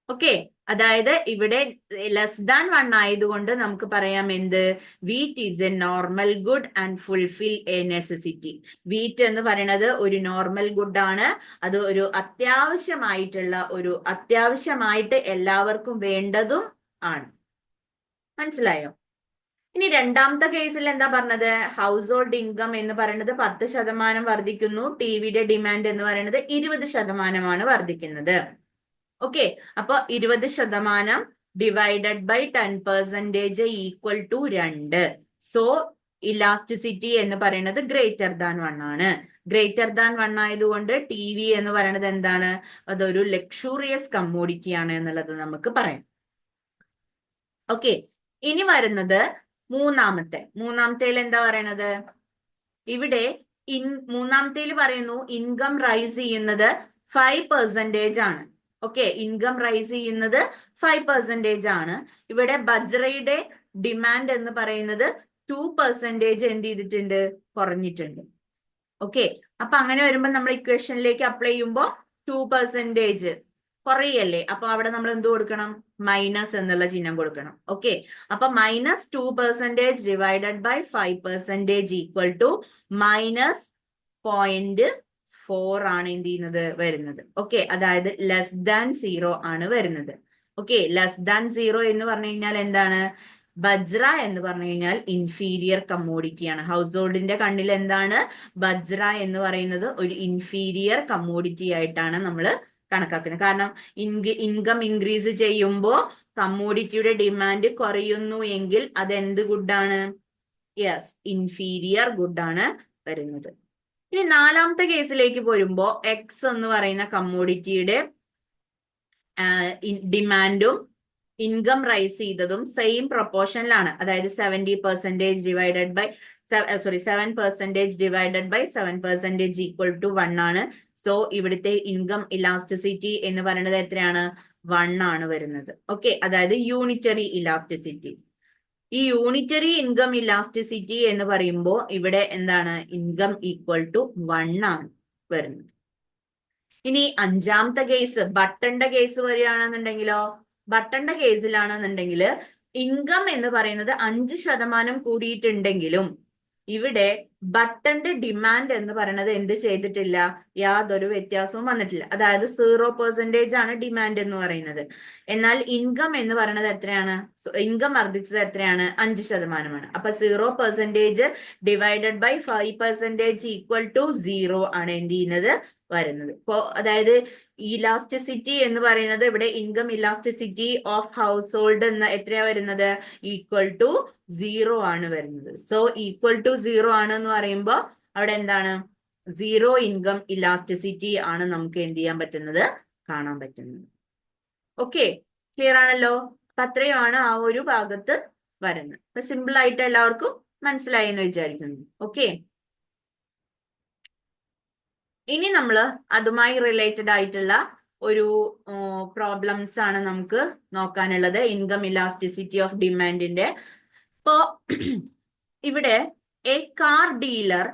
ഓക്കെ, അതായത് ഇവിടെ <<1 ആയതുകൊണ്ട് നമുക്ക് പറയാം എന്ത്? Wheat is A normal good and fulfil A necessity. Wheat എന്ന് പറയുന്നത് ഒരു നോർമൽ ഗുഡ് ആണ്. അത് ഒരു അത്യാവശ്യമായിട്ട് എല്ലാവർക്കും വേണ്ടതും ആണ്. മനസ്സിലായോ? ഇനി രണ്ടാമത്തെ കേസിൽ എന്താ പറഞ്ഞത്? ഹൗസ് ഹോൾഡ് ഇൻകം എന്ന് പറയുന്നത് 10% വർദ്ധിക്കുന്നു. ടിവിയുടെ ഡിമാൻഡ് എന്ന് പറയുന്നത് 20% വർദ്ധിക്കുന്നത്. ഓക്കെ, അപ്പൊ 20% divided by 10% equal to 2. So elasticity എന്ന് പറയുന്നത് >1 ആണ്. >1 ആയതുകൊണ്ട് ടി വി എന്ന് പറയുന്നത് എന്താണ്? അതൊരു ലക്ഷൂറിയസ് കമ്മോഡിറ്റി ആണ് എന്നുള്ളത് നമുക്ക് പറയാം. ഓക്കെ, ഇനി വരുന്നത് മൂന്നാമത്തേൽ എന്താ പറയണത്? ഇവിടെ മൂന്നാമത്തേൽ പറയുന്നു ഇൻകം റൈസ് ചെയ്യുന്നത് 5% ആണ്. ഓക്കെ, ഇൻകം റൈസ് ചെയ്യുന്നത് 5% ആണ്. ഇവിടെ ബജ്രയുടെ ഡിമാൻഡ് എന്ന് പറയുന്നത് 2% എന്ത് ചെയ്തിട്ടുണ്ട്? കുറഞ്ഞിട്ടുണ്ട്. ഓക്കെ, അപ്പൊ അങ്ങനെ വരുമ്പോ നമ്മൾ ഇക്വേഷനിലേക്ക് അപ്ലൈ ചെയ്യുമ്പോൾ 2% കുറയല്ലേ? അപ്പൊ അവിടെ നമ്മൾ എന്ത് കൊടുക്കണം? മൈനസ് എന്നുള്ള ചിഹ്നം കൊടുക്കണം. ഓക്കെ, അപ്പൊ -2% ഡിവൈഡഡ് ബൈ 5% ഈക്വൽ ടു -0.4 ആണ് എന്ത് ചെയ്യുന്നത്? വരുന്നത്. ഓക്കെ, അതായത് <<0 ആണ് വരുന്നത്. ഓക്കെ, <<0 എന്ന് പറഞ്ഞു കഴിഞ്ഞാൽ എന്താണ്? ബജ്ര എന്ന് പറഞ്ഞു കഴിഞ്ഞാൽ ഇൻഫീരിയർ കമ്മോഡിറ്റി ആണ്. ഹൗസ് ഹോൾഡിന്റെ കണ്ണിൽ എന്താണ്? ബജ്ര എന്ന് പറയുന്നത് ഒരു ഇൻഫീരിയർ കമ്മോഡിറ്റി ആയിട്ടാണ് നമ്മൾ കണക്കാക്കുന്നത്. കാരണം ഇൻകം ഇൻക്രീസ് ചെയ്യുമ്പോൾ കമ്മോഡിറ്റിയുടെ ഡിമാൻഡ് കുറയുന്നു എങ്കിൽ അത് എന്ത് ഗുഡാണ്? യെസ്, ഇൻഫീരിയർ ഗുഡാണ് വരുന്നത്. ഇനി നാലാമത്തെ കേസിലേക്ക് വരുമ്പോ എക്സ് എന്ന് പറയുന്ന കമ്മോഡിറ്റിയുടെ ഡിമാൻഡും ഇൻകം റൈസ് ചെയ്തതും സെയിം പ്രൊപ്പോർഷനിലാണ്. അതായത് 7% ഡിവൈഡഡ് ബൈ 7% ഈക്വൽ ടു 1 ആണ്. സോ ഇവിടുത്തെ ഇൻകം ഇലാസ്റ്റിസിറ്റി എന്ന് പറയുന്നത് എത്രയാണ്? 1 ആണ് വരുന്നത്. ഓക്കെ, അതായത് യൂണിറ്ററി ഇലാസ്റ്റിസിറ്റി. ഈ യൂണിറ്ററി ഇൻകം ഇലാസ്റ്റിസിറ്റി എന്ന് പറയുമ്പോൾ ഇവിടെ എന്താണ്? ഇൻകം ഈക്വൽ ടു 1 ആണ് വരുന്നത്. ഇനി അഞ്ചാമത്തെ കേസ് ബട്ടന്റെ കേസ് വരികയാണെന്നുണ്ടെങ്കിലോ? ബട്ടന്റെ കേസിലാണെന്നുണ്ടെങ്കിൽ ഇൻകം എന്ന് പറയുന്നത് 5% കൂടിയിട്ടുണ്ടെങ്കിലും ഇവിടെ ബട്ടന്റെ ഡിമാൻഡ് എന്ന് പറയുന്നത് എന്ത് ചെയ്തിട്ടില്ല? യാതൊരു വ്യത്യാസവും വന്നിട്ടില്ല. അതായത് 0% ആണ് ഡിമാൻഡ് എന്ന് പറയുന്നത്. എന്നാൽ ഇൻകം എന്ന് പറയുന്നത് എത്രയാണ്? ഇൻകം വർദ്ധിച്ചത് എത്രയാണ്? 5% ആണ്. അപ്പൊ 0% ഡിവൈഡഡ് ബൈ 5% ഈക്വൽ ടു 0 ആണ് എന്ത് ചെയ്യുന്നത്? വരുന്നത്. ഇപ്പോ അതായത് ഇലാസ്റ്റിസിറ്റി എന്ന് പറയുന്നത് ഇവിടെ income elasticity of house hold എന്ന എത്രയാ വരുന്നത്? ഈക്വൽ ടു 0 ആണ് വരുന്നത്. സോ ഈക്വൽ ടു 0 ആണ് എന്ന് പറയുമ്പോൾ അവിടെ എന്താണ്? 0 ഇൻകം ഇലാസ്റ്റിസിറ്റി ആണ് നമുക്ക് എന്ത് ചെയ്യാൻ പറ്റുന്നത്? കാണാൻ പറ്റുന്നത്. ഓക്കെ, ക്ലിയർ ആണല്ലോ? അപ്പൊ അത്രയുമാണ് ആ ഒരു ഭാഗത്ത് വരുന്നത്. അപ്പൊ സിമ്പിൾ ആയിട്ട് എല്ലാവർക്കും മനസ്സിലായി എന്ന് വിചാരിക്കുന്നു. ഓക്കെ, ഇനി നമ്മൾ അതുമായി റിലേറ്റഡ് ആയിട്ടുള്ള ഒരു പ്രോബ്ലംസ് ആണ് നമുക്ക് നോക്കാനുള്ളത്. ഇൻകം ഇലാസ്റ്റിസിറ്റി ഓഫ് ഡിമാൻഡിന്റെ. ഇപ്പോ ഇവിടെ a car dealer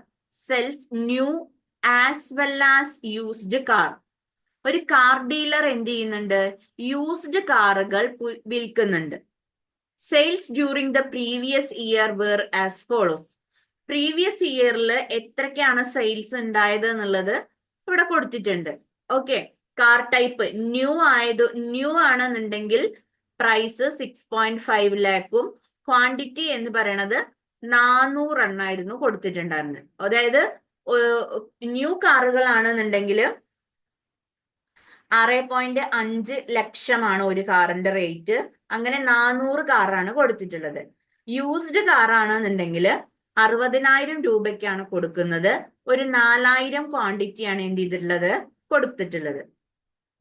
sells new as well as used car. ഒരു കാർ ഡീലർ എന്ത് ചെയ്യുന്നുണ്ട്? യൂസ്ഡ് കാറുകൾ വിൽക്കുന്നുണ്ട്. Sales during the previous year were as follows. Previous ഇയറിൽ എത്രയ്ക്കാണ് സെയിൽസ് ഉണ്ടായത് എന്നുള്ളത് ഇവിടെ കൊടുത്തിട്ടുണ്ട്. ഓക്കെ, കാർ ടൈപ്പ് ന്യൂ ആണെന്നുണ്ടെങ്കിൽ പ്രൈസ് 6.5 ലാഖും ക്വാണ്ടിറ്റി എന്ന് പറയുന്നത് 400 എണ്ണായിരുന്നു കൊടുത്തിട്ടുണ്ടായിരുന്നത്. അതായത് ന്യൂ കാറുകളാണെന്നുണ്ടെങ്കിൽ 6.5 ലക്ഷമാണ് ഒരു കാറിന്റെ റേറ്റ്. അങ്ങനെ 400 കാറാണ് കൊടുത്തിട്ടുള്ളത്. യൂസ്ഡ് കാറാണെന്നുണ്ടെങ്കിൽ 60,000 രൂപയ്ക്കാണ് കൊടുക്കുന്നത്. ഒരു 4,000 ക്വാണ്ടിറ്റിയാണ് എന്ത് ചെയ്തിട്ടുള്ളത്, കൊടുത്തിട്ടുള്ളത്.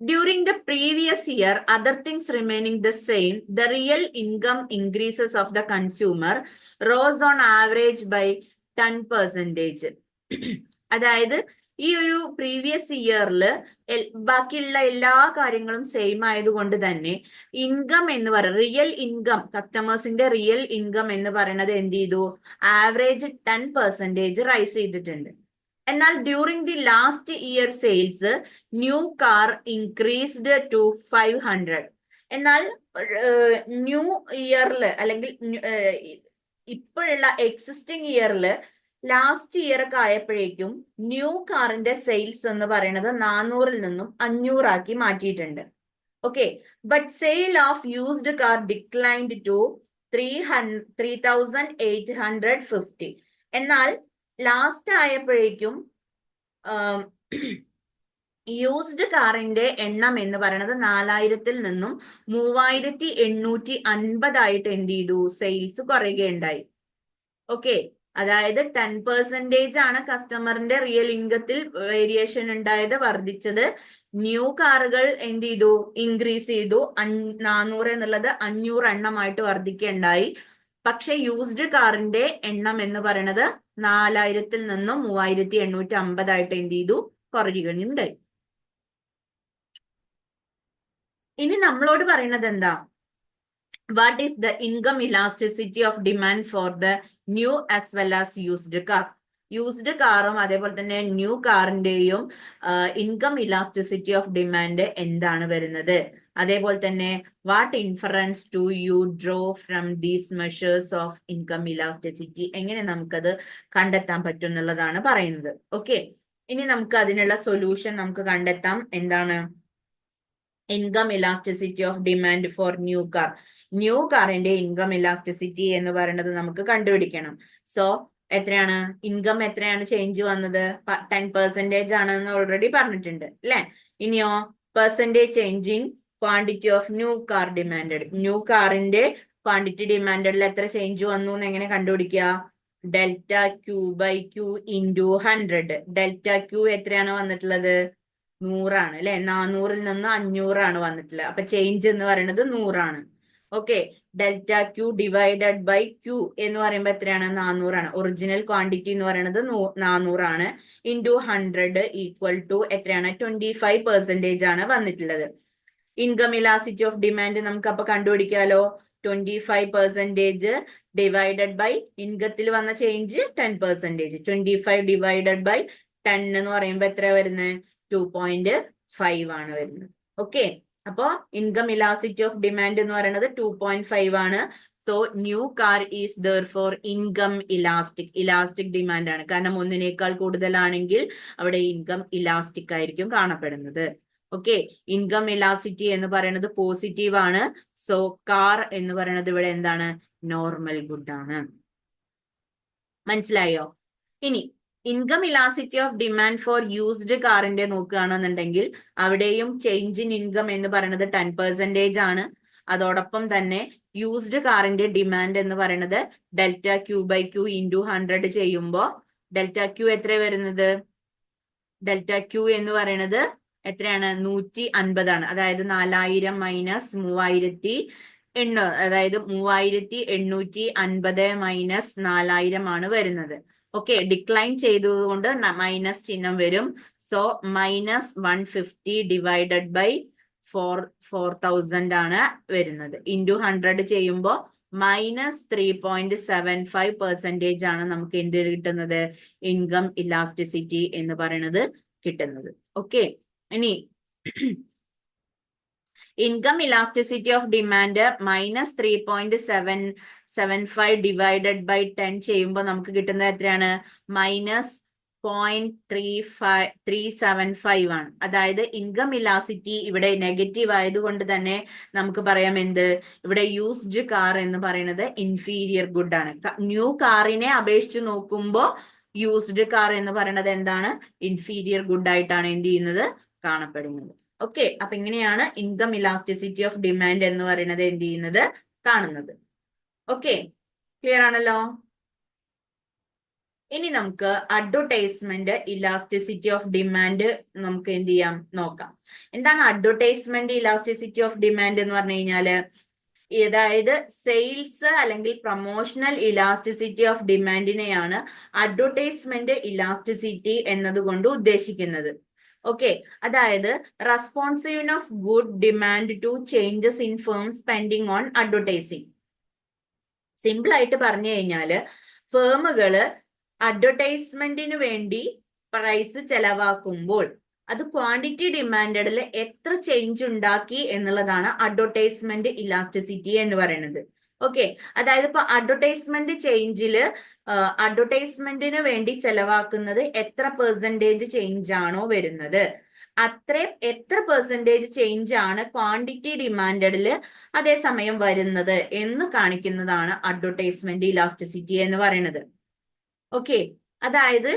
During the previous year, other things remaining the same, the real income increases of the consumer rose on average by 10%. അതായത് ഈ ഒരു പ്രീവിയസ് ഇയറിൽ ബാക്കിയുള്ള എല്ലാ കാര്യങ്ങളും സെയിം ആയതുകൊണ്ട് തന്നെ ഇൻകം എന്ന് പറയുന്നത്, റിയൽ ഇൻകം, കസ്റ്റമേഴ്സിന്റെ റിയൽ ഇൻകം എന്ന് പറയുന്നത് എന്ത് ചെയ്തു, ആവറേജ് 10% റൈസ് ചെയ്തിട്ടുണ്ട്. എന്നാൽ during the last year sales new car increased to 500. എന്നാൽ ന്യൂ ഇയറിൽ അല്ലെങ്കിൽ ഇപ്പോഴുള്ള എക്സിസ്റ്റിംഗ് ഇയറിൽ ലാസ്റ്റ് ഇയർ ഒക്കെ ആയപ്പോഴേക്കും ന്യൂ കാറിന്റെ സെയിൽസ് എന്ന് പറയുന്നത് 400-ൽ നിന്നും 500 ആക്കി മാറ്റിയിട്ടുണ്ട്. Okay, but sale of used car declined to 3,850. എന്നാൽ ലാസ്റ്റ് ആയപ്പോഴേക്കും യൂസ്ഡ് കാറിന്റെ എണ്ണം എന്ന് പറയുന്നത് 4,000-ൽ നിന്നും 3,850 ആയിട്ട് എന്ത് ചെയ്തു, സെയിൽസ് കുറയുകയുണ്ടായി. ഓക്കെ, അതായത് 10% ആണ് കസ്റ്റമറിന്റെ റിയൽ ഇൻകത്തിൽ വേരിയേഷൻ ഉണ്ടായത്, വർദ്ധിച്ചത്. ന്യൂ കാറുകൾ എന്ത് ചെയ്തു, ഇൻക്രീസ് ചെയ്തു. 400 എന്നുള്ളത് 500 എണ്ണമായിട്ട് വർദ്ധിക്കുകയുണ്ടായി. പക്ഷെ യൂസ്ഡ് കാറിന്റെ എണ്ണം എന്ന് പറയുന്നത് 4,000-ൽ നിന്നും 3,850 ആയിട്ട് എന്ത് ചെയ്തു, കുറയുകയുണ്ടായി. ഇനി നമ്മളോട് പറയുന്നത് എന്താ, what is the income elasticity of demand for the new as well as used car. Used കാറും അതേപോലെ തന്നെ ന്യൂ കാറിന്റെയും ഇൻകം ഇലാസ്റ്റിസിറ്റി ഓഫ് ഡിമാൻഡ് എന്താണ് വരുന്നത്, അതേപോലെ തന്നെ what inference to you draw from these measures of income elasticity, എങ്ങനെ നമുക്കത് കണ്ടെത്താൻ പറ്റും എന്നുള്ളതാണ് പറയുന്നത്. ഓക്കെ, ഇനി നമുക്ക് അതിനുള്ള സൊല്യൂഷൻ നമുക്ക് കണ്ടെത്താം. എന്താണ് income elasticity of demand for new car. New കാറിന്റെ ഇൻകം ഇലാസ്റ്റിസിറ്റി എന്ന് പറയുന്നത് നമുക്ക് കണ്ടുപിടിക്കണം. സോ എത്രയാണ് ഇൻകം, എത്രയാണ് ചേഞ്ച് വന്നത്, 10% ആണെന്ന് ഓൾറെഡി പറഞ്ഞിട്ടുണ്ട് അല്ലെ. ഇനിയോ percentage change in quantity of new car demanded. New കാറിന്റെ ക്വാണ്ടിറ്റി ഡിമാൻഡഡിൽ എത്ര ചേഞ്ച് വന്നു എന്ന് എങ്ങനെ കണ്ടുപിടിക്കുക, delta q by q into 100. Delta q എത്രയാണ് വന്നിട്ടുള്ളത്, 100 ആണ് അല്ലെ. 400-ൽ നിന്ന് 500 ആണ് വന്നിട്ടുള്ളത്. അപ്പൊ ചേഞ്ച് എന്ന് പറയുന്നത് 100 ആണ്. Okay, delta q divided by q എന്ന് പറയുമ്പോൾ എത്രയാണ്, 400 ആണ്. ഒറിജിനൽ ക്വാണ്ടിറ്റി എന്ന് പറയുന്നത് 400 ആണ്. ഇൻറ്റു 100 ഈക്വൽ ടു എത്രയാണ്, 25% ആണ് വന്നിട്ടുള്ളത്. ഇൻകം ഇലാസ്റ്റിസിറ്റി ഓഫ് ഡിമാൻഡ് നമുക്ക് അപ്പൊ കണ്ടുപിടിക്കാലോ. 25% ഡിവൈഡഡ് ബൈ ഇൻകത്തിൽ വന്ന ചേഞ്ച് 10%. 25 ഡിവൈഡഡ് ബൈ 10 എന്ന് പറയുമ്പോൾ എത്ര വരുന്നത്, 2.5 ആണ് വരുന്നത്. ഓക്കെ, അപ്പോ ഇൻകം ഇലാസ്റ്റിസിറ്റി ഓഫ് ഡിമാൻഡ് എന്ന് പറയുന്നത് 2.5 ആണ്. So new car is therefore income elastic. Elastic demand ആണ്, കാരണം ഒന്നിനേക്കാൾ കൂടുതലാണെങ്കിൽ അവിടെ ഇൻകം ഇലാസ്റ്റിക് ആയിരിക്കും കാണപ്പെടുന്നത്. ഓക്കെ, ഇൻകം ഇലാസ്റ്റിറ്റി എന്ന് പറയുന്നത് പോസിറ്റീവ് ആണ്. സോ കാർ എന്ന് പറയുന്നത് ഇവിടെ എന്താണ്, നോർമൽ ഗുഡ് ആണ്. മനസ്സിലായോ? ഇനി income elasticity of demand four used കാറിന്റെ നോക്കുകയാണെന്നുണ്ടെങ്കിൽ അവിടെയും ചേഞ്ച് ഇൻ ഇൻകം എന്ന് പറയുന്നത് 10% ആണ്. അതോടൊപ്പം തന്നെ യൂസ്ഡ് കാറിന്റെ ഡിമാൻഡ് എന്ന് പറയുന്നത് delta q by q into 100 ചെയ്യുമ്പോൾ ഡെൽറ്റ ക്യൂ എത്ര വരുന്നത്, ഡെൽറ്റ ക്യൂ എന്ന് പറയുന്നത് എത്രയാണ്, 150 ആണ്. അതായത് 4,000 മൈനസ് 3,800, അതായത് 3,850 മൈനസ് 4,000 ആണ് വരുന്നത്. ഓക്കെ, ഡിക്ലൈൻ ചെയ്തതുകൊണ്ട് മൈനസ് ചിഹ്നം വരും. സോ മൈനസ് 150 ഡിവൈഡഡ് ബൈ 4,000 ആണ് വരുന്നത്. ഇൻറ്റു 100 ചെയ്യുമ്പോൾ മൈനസ് 3.75% ആണ് നമുക്ക് എന്ത് കിട്ടുന്നത്, ഇൻകം ഇലാസ്റ്റിസിറ്റി എന്ന് പറയുന്നത് കിട്ടുന്നത്. ഓക്കെ, ഇനി income elasticity of demand minus 3.75 divided by 10 ചെയ്യുമ്പോൾ നമുക്ക് കിട്ടുന്നത് എത്രയാണ്, മൈനസ് 0.375 ആണ്. അതായത് ഇൻകം ഇലാസ്റ്റിറ്റി ഇവിടെ നെഗറ്റീവ് ആയതുകൊണ്ട് തന്നെ നമുക്ക് പറയാം എന്ത്, ഇവിടെ യൂസ്ഡ് കാർ എന്ന് പറയുന്നത് ഇൻഫീരിയർ ഗുഡ് ആണ്. ന്യൂ കാറിനെ അപേക്ഷിച്ച് നോക്കുമ്പോൾ യൂസ്ഡ് കാർ എന്ന് പറയുന്നത് എന്താണ്? ഇൻഫീരിയർ ഗുഡ് ആയിട്ടാണ് എന്ത് ചെയ്യുന്നത്? കാണപ്പെടുന്നത്. ഓക്കെ, അപ്പൊ ഇങ്ങനെയാണ് ഇൻകം ഇലാസ്റ്റിസിറ്റി ഓഫ് ഡിമാൻഡ് എന്ന് പറയുന്നത് എന്ത് ചെയ്യുന്നത്? കാണുന്നത്. ഓക്കെ, ക്ലിയർ ആണല്ലോ? ഇനി നമുക്ക് അഡ്വർടൈസ്മെന്റ് ഇലാസ്റ്റിസിറ്റി ഓഫ് ഡിമാൻഡ് നമുക്ക് എന്ത് ചെയ്യാം നോക്കാം. എന്താണ് അഡ്വർടൈസ്മെന്റ് ഇലാസ്റ്റിസിറ്റി ഓഫ് ഡിമാൻഡ് എന്ന് പറഞ്ഞു കഴിഞ്ഞാല്, അതായത് സെയിൽസ് അല്ലെങ്കിൽ പ്രൊമോഷണൽ ഇലാസ്റ്റിസിറ്റി ഓഫ് ഡിമാൻഡിനെയാണ് അഡ്വർടൈസ്മെന്റ് ഇലാസ്റ്റിസിറ്റി എന്നതുകൊണ്ട് ഉദ്ദേശിക്കുന്നത്. ഓക്കെ, അതായത് responsiveness good demand to changes in firm spending on advertising. Simple ആയിട്ട് പറഞ്ഞു കഴിഞ്ഞാല്, ഫേമുകള് അഡ്വർടൈസ്മെന്റിന് വേണ്ടി പ്രൈസ് ചെലവാക്കുമ്പോൾ അത് ക്വാണ്ടിറ്റി ഡിമാൻഡിൽ എത്ര ചേഞ്ച് ഉണ്ടാക്കി എന്നുള്ളതാണ് അഡ്വർടൈസ്മെന്റ് ഇലാസ്റ്റിസിറ്റി എന്ന് പറയുന്നത്. ഓക്കെ, അതായത് ഇപ്പൊ അഡ്വർടൈസ്മെന്റ് ചേഞ്ചില് അഡ്വർടൈസ്മെന്റിന് വേണ്ടി ചെലവാക്കുന്നത് എത്ര പെർസെന്റേജ് ചേഞ്ച് ആണോ വരുന്നത്, എത്ര പെർസെന്റേജ് ചേഞ്ച് ആണ് ക്വാണ്ടിറ്റി ഡിമാൻഡിൽ അതേസമയം വരുന്നത് എന്ന് കാണിക്കുന്നതാണ് അഡ്വർടൈസ്മെന്റ് ഇലാസ്റ്റിസിറ്റി എന്ന് പറയുന്നത്. ഓക്കെ, അതായത്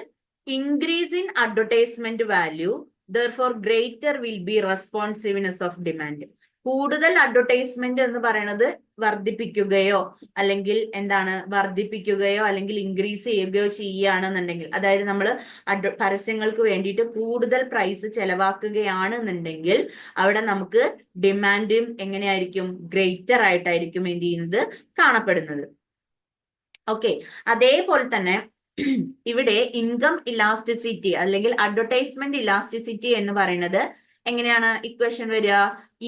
increase in advertisement value therefore greater will be responsiveness of demand. കൂടുതൽ അഡ്വർടൈസ്മെന്റ് എന്ന് പറയുന്നത് വർദ്ധിപ്പിക്കുകയോ അല്ലെങ്കിൽ ഇൻക്രീസ് ചെയ്യുകയോ ചെയ്യുകയാണെന്നുണ്ടെങ്കിൽ, അതായത് നമ്മൾ പരസ്യങ്ങൾക്ക് വേണ്ടിയിട്ട് കൂടുതൽ പ്രൈസ് ചെലവാക്കുകയാണെന്നുണ്ടെങ്കിൽ അവിടെ നമുക്ക് ഡിമാൻഡും എങ്ങനെയായിരിക്കും? ഗ്രേറ്റർ ആയിട്ടായിരിക്കും എന്ത് ചെയ്യുന്നത്? കാണപ്പെടുന്നത്. ഓക്കെ, അതേപോലെ തന്നെ ഇവിടെ ഇൻകം ഇലാസ്റ്റിസിറ്റി അല്ലെങ്കിൽ അഡ്വർടൈസ്മെന്റ് ഇലാസ്റ്റിസിറ്റി എന്ന് പറയുന്നത് എങ്ങനെയാണ് ഇക്വേഷൻ വരിക?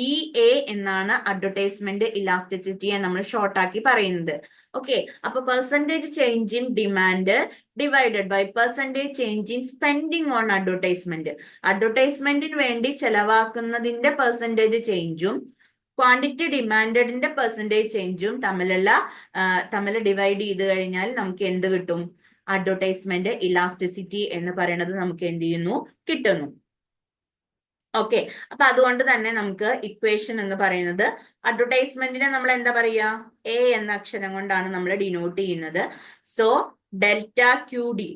EA എന്നാണ് അഡ്വർടൈസ്മെന്റ് ഇലാസ്റ്റിസിറ്റിയെ നമ്മൾ ഷോർട്ട് ആക്കി പറയുന്നത്. ഓക്കെ, അപ്പൊ percentage change in demand divided by percentage change in spending on advertisement. അഡ്വർടൈസ്മെന്റിന് വേണ്ടി ചെലവാക്കുന്നതിന്റെ പെർസെന്റേജ് ചേഞ്ചും ക്വാണ്ടിറ്റി ഡിമാൻഡിന്റെ പെർസെന്റേജ് ചേഞ്ചും തമ്മിൽ ഡിവൈഡ് ചെയ്ത് കഴിഞ്ഞാൽ നമുക്ക് എന്ത് കിട്ടും? അഡ്വർടൈസ്മെന്റ് ഇലാസ്റ്റിസിറ്റി എന്ന് പറയുന്നത് നമുക്ക് എന്ത് ചെയ്യുന്നു? കിട്ടുന്നു. ഓക്കെ, അപ്പൊ അതുകൊണ്ട് തന്നെ നമുക്ക് ഇക്വേഷൻ എന്ന് പറയുന്നത്, അഡ്വർടൈസ്മെന്റിനെ നമ്മൾ എന്താ പറയാ? A എന്ന അക്ഷരം കൊണ്ടാണ് നമ്മൾ ഡിനോട്ട് ചെയ്യുന്നത്. സോ ഡെൽറ്റ ക്യു ഡി,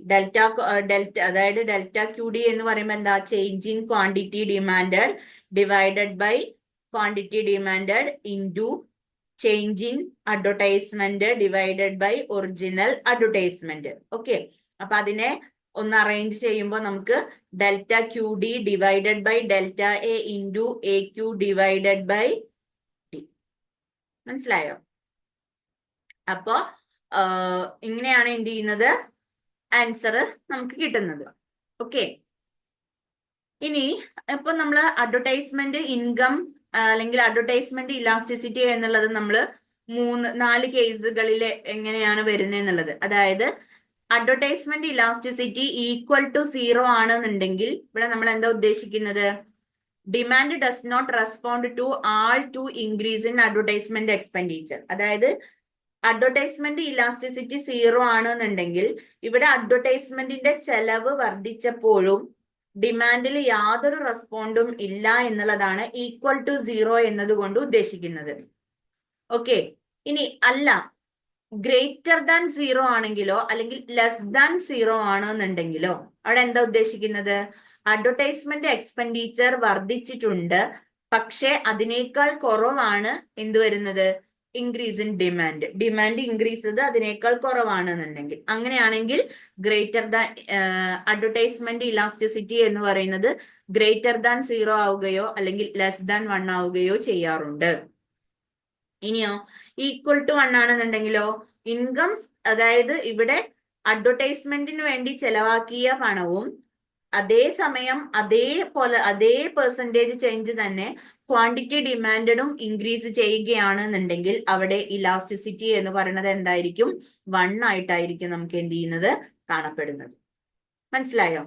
അതായത് ഡെൽറ്റ ക്യു ഡി എന്ന് പറയുമ്പോൾ എന്താ? Change in quantity demanded divided by quantity demanded into change in advertisement divided by original advertisement. Okay, അപ്പൊ അതിനെ ഒന്ന് അറേഞ്ച് ചെയ്യുമ്പോൾ നമുക്ക് delta q d divided by delta a into a q divided by t. മനസ്സിലായോ? അപ്പോ ഇങ്ങനെയാണ് എന്ത് ചെയ്യുന്നത്? ആൻസർ നമുക്ക് കിട്ടുന്നത്. ഓക്കെ, ഇനി ഇപ്പൊ നമ്മൾ അഡ്വർടൈസ്മെന്റ് ഇൻകം അല്ലെങ്കിൽ അഡ്വർടൈസ്മെന്റ് ഇലാസ്റ്റിസിറ്റി എന്നുള്ളത് നമ്മൾ 4 കേസുകളിൽ എങ്ങനെയാണ് വരുന്നത് എന്നുള്ളത്, അതായത് അഡ്വർടൈസ്മെന്റ് ഇലാസ്റ്റിസിറ്റി ഈക്വൽ ടു 0 ആണെന്നുണ്ടെങ്കിൽ ഇവിടെ നമ്മൾ എന്താ ഉദ്ദേശിക്കുന്നത്? Demand does not respond to all to increase in advertisement expenditure. അതായത് അഡ്വർടൈസ്മെന്റ് ഇലാസ്റ്റിസിറ്റി 0 ആണെന്നുണ്ടെങ്കിൽ ഇവിടെ അഡ്വർടൈസ്മെന്റിന്റെ ചെലവ് വർദ്ധിച്ചപ്പോഴും ഡിമാൻഡിൽ യാതൊരു റെസ്പോണ്ടും ഇല്ല എന്നുള്ളതാണ് ഈക്വൽ ടു 0 എന്നതുകൊണ്ട് ഉദ്ദേശിക്കുന്നത്. ഓക്കെ, ഇനി അല്ല ഗ്രേറ്റർ ദാൻ 0 ആണെങ്കിലോ അല്ലെങ്കിൽ ലെസ് ദാൻ 0 ആണെന്നുണ്ടെങ്കിലോ അവിടെ എന്താ ഉദ്ദേശിക്കുന്നത്? അഡ്വർടൈസ്മെന്റ് എക്സ്പെൻഡിച്ചർ വർദ്ധിച്ചിട്ടുണ്ട്, പക്ഷെ അതിനേക്കാൾ കുറവാണ് എന്ത് വരുന്നത്? ഇൻക്രീസ് ഇൻ ഡിമാൻഡ് ഇൻക്രീസ് ചെയ്ത് അതിനേക്കാൾ കുറവാണെന്നുണ്ടെങ്കിൽ, അങ്ങനെയാണെങ്കിൽ ഗ്രേറ്റർ ദാൻ അഡ്വർടൈസ്മെന്റ് ഇലാസ്റ്റിസിറ്റി എന്ന് പറയുന്നത് ഗ്രേറ്റർ ദാൻ 0 ആവുകയോ അല്ലെങ്കിൽ ലെസ് ദാൻ 1 ആവുകയോ ചെയ്യാറുണ്ട്. ഇനിയോ ഈക്വൽ ടു 1 ആണെന്നുണ്ടെങ്കിലോ ഇൻകം, അതായത് ഇവിടെ അഡ്വർടൈസ്മെന്റിന് വേണ്ടി ചെലവാക്കിയ പണവും അതേസമയം അതേ പെർസെന്റേജ് ചേഞ്ച് തന്നെ ക്വാണ്ടിറ്റി ഡിമാൻഡും ഇൻക്രീസ് ചെയ്യുകയാണെന്നുണ്ടെങ്കിൽ അവിടെ ഇലാസ്റ്റിസിറ്റി എന്ന് പറയുന്നത് എന്തായിരിക്കും? 1 ആയിട്ടായിരിക്കും നമുക്ക് എന്ത് ചെയ്യുന്നത്? കാണപ്പെടുന്നത്. മനസ്സിലായോ?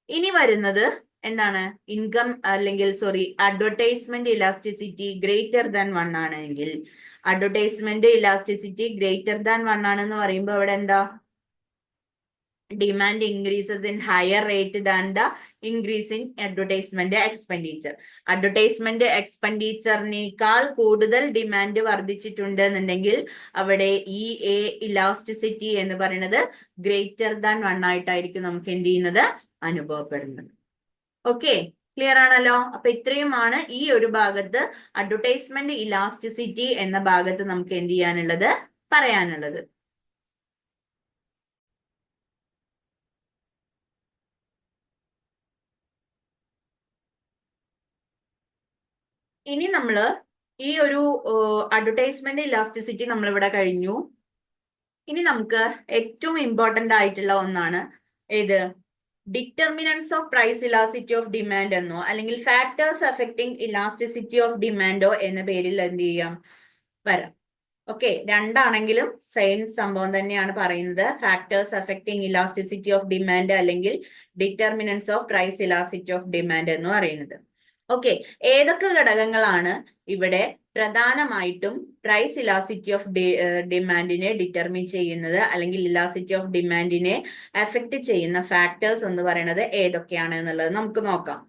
ഇനി വരുന്നത് എന്താണ്? ഇൻകം അല്ലെങ്കിൽ അഡ്വർടൈസ്മെന്റ് ഇലാസ്റ്റിസിറ്റി ഗ്രേറ്റർ ദാൻ 1 ആണെങ്കിൽ, അഡ്വർടൈസ്മെന്റ് ഇലാസ്റ്റിസിറ്റി ഗ്രേറ്റർ ദാൻ 1 ആണെന്ന് പറയുമ്പോൾ അവിടെ എന്താ? demand increases in higher rate than the increase in advertisement expenditure. Advertisement expenditure-നേക്കാൾ കൂടുതൽ ഡിമാൻഡ് വർദ്ധിച്ചിട്ടുണ്ട് എന്നുണ്ടെങ്കിൽ അവിടെ ഈ എ ഇലാസ്റ്റിസിറ്റി എന്ന് പറയുന്നത് ഗ്രേറ്റർ ദാൻ 1 ആയിട്ടായിരിക്കും നമുക്ക് എന്ത് ചെയ്യുന്നത് അനുഭവപ്പെടുന്നത്. ഓക്കെ, ക്ലിയർ ആണല്ലോ? അപ്പൊ ഇത്രയുമാണ് ഈ ഒരു ഭാഗത്ത് അഡ്വർടൈസ്മെന്റ് ഇലാസ്റ്റിസിറ്റി എന്ന ഭാഗത്ത് നമുക്ക് എന്ത് ചെയ്യാനുള്ളത് പറയാനുള്ളത്. ഇനി നമ്മള് ഈ ഒരു അഡ്വർടൈസ്മെന്റ് ഇലാസ്റ്റിസിറ്റി നമ്മളിവിടെ കഴിഞ്ഞു. ഇനി നമുക്ക് ഏറ്റവും ഇമ്പോർട്ടന്റ് ആയിട്ടുള്ള ഒന്നാണ് ഏത്, determinants of price elasticity of demand എന്നോ അല്ലെങ്കിൽ ഫാക്ടേഴ്സ് അഫക്റ്റിംഗ് ഇലാസ്റ്റിസിറ്റി ഓഫ് ഡിമാൻഡോ എന്ന പേരിൽ എന്ത് ചെയ്യാം വരാം. ഓക്കെ, രണ്ടാണെങ്കിലും സെയിം സംഭവം തന്നെയാണ് പറയുന്നത്. Factors affecting elasticity of demand അല്ലെങ്കിൽ determinants of price elasticity of demand എന്ന് പറയുന്നത്. ഓക്കെ, ഏതൊക്കെ ഘടകങ്ങളാണ് ഇവിടെ പ്രധാനമായിട്ടും പ്രൈസ് ഇലാസ്റ്റിസിറ്റി ഓഫ് ഡിമാൻഡിനെ ഡിറ്റർമിൻ ചെയ്യുന്നത് അല്ലെങ്കിൽ ഇലാസ്റ്റിസിറ്റി ഓഫ് ഡിമാൻഡിനെ എഫക്ട് ചെയ്യുന്ന ഫാക്ടേഴ്സ് എന്ന് പറയുന്നത് ഏതൊക്കെയാണ് എന്നുള്ളത് നമുക്ക് നോക്കാം.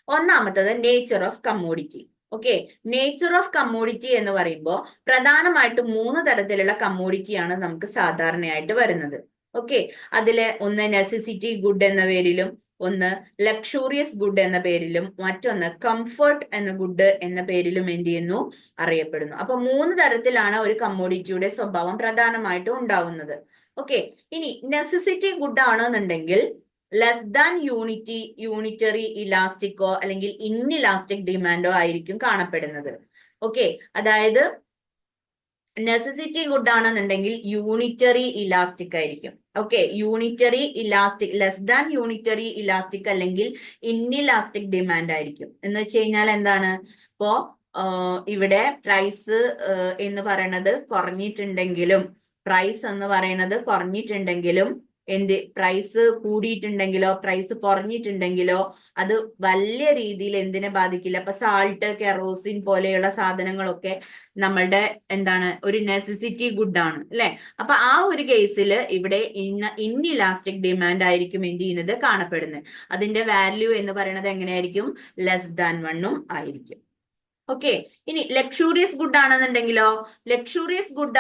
ഒന്നാമത്തത് nature of commodity. Okay, nature of commodity എന്ന് പറയുമ്പോൾ പ്രധാനമായിട്ടും 3 തരത്തിലുള്ള കമ്മോഡിറ്റിയാണ് നമുക്ക് സാധാരണയായിട്ട് വരുന്നത്. ഓക്കെ, അതിലെ ഒന്ന് നെസസിറ്റി ഗുഡ് എന്ന പേരിലും, ഒന്ന് ലക്ഷൂറിയസ് ഗുഡ് എന്ന പേരിലും, മറ്റൊന്ന് കംഫർട്ട് എന്ന ഗുഡ് എന്ന പേരിലും എന്ത് ചെയ്യുന്നു അറിയപ്പെടുന്നു. അപ്പൊ 3 തരത്തിലാണ് ഒരു കമ്മോഡിറ്റിയുടെ സ്വഭാവം പ്രധാനമായിട്ടും ഉണ്ടാവുന്നത്. ഓക്കെ, ഇനി നെസസിറ്റി ഗുഡ് ആണെന്നുണ്ടെങ്കിൽ ലെസ് ദാൻ യൂണിറ്ററി ഇലാസ്റ്റിക്കോ അല്ലെങ്കിൽ ഇൻഇലാസ്റ്റിക് ഡിമാൻഡോ ആയിരിക്കും കാണപ്പെടുന്നത്. ഓക്കെ, അതായത് നെസസിറ്റി ഗുഡ് ആണെന്നുണ്ടെങ്കിൽ യൂണിറ്ററി ഇലാസ്റ്റിക് ആയിരിക്കും. Okay, unitary elastic less than unitary elastic അല്ലെങ്കിൽ ഇൻഇലാസ്റ്റിക് ഡിമാൻഡ് ആയിരിക്കും. എന്ന് വെച്ച് കഴിഞ്ഞാൽ എന്താണ്, ഇപ്പോ ഇവിടെ പ്രൈസ് എന്ന് പറയുന്നത് കുറഞ്ഞിട്ടുണ്ടെങ്കിലും പ്രൈസ് കൂടിയിട്ടുണ്ടെങ്കിലോ പ്രൈസ് കുറഞ്ഞിട്ടുണ്ടെങ്കിലോ അത് വലിയ രീതിയിൽ എന്തിനെ ബാധിക്കില്ല. അപ്പൊ സാൾട്ട്, കെറോസിൻ പോലെയുള്ള സാധനങ്ങളൊക്കെ നമ്മളുടെ എന്താണ് ഒരു നെസസിറ്റി ഗുഡ് ആണ് അല്ലെ. അപ്പൊ ആ ഒരു കേസിൽ ഇവിടെ ഇൻഇലാസ്റ്റിക് ഡിമാൻഡ് ആയിരിക്കും എന്ത് ചെയ്യുന്നത് കാണപ്പെടുന്നത്. അതിന്റെ വാല്യൂ എന്ന് പറയുന്നത് എങ്ങനെയായിരിക്കും, ലെസ് ദാൻ 1 ആയിരിക്കും. ഓക്കെ, ഇനി ലക്ഷൂറിയസ് ഗുഡ്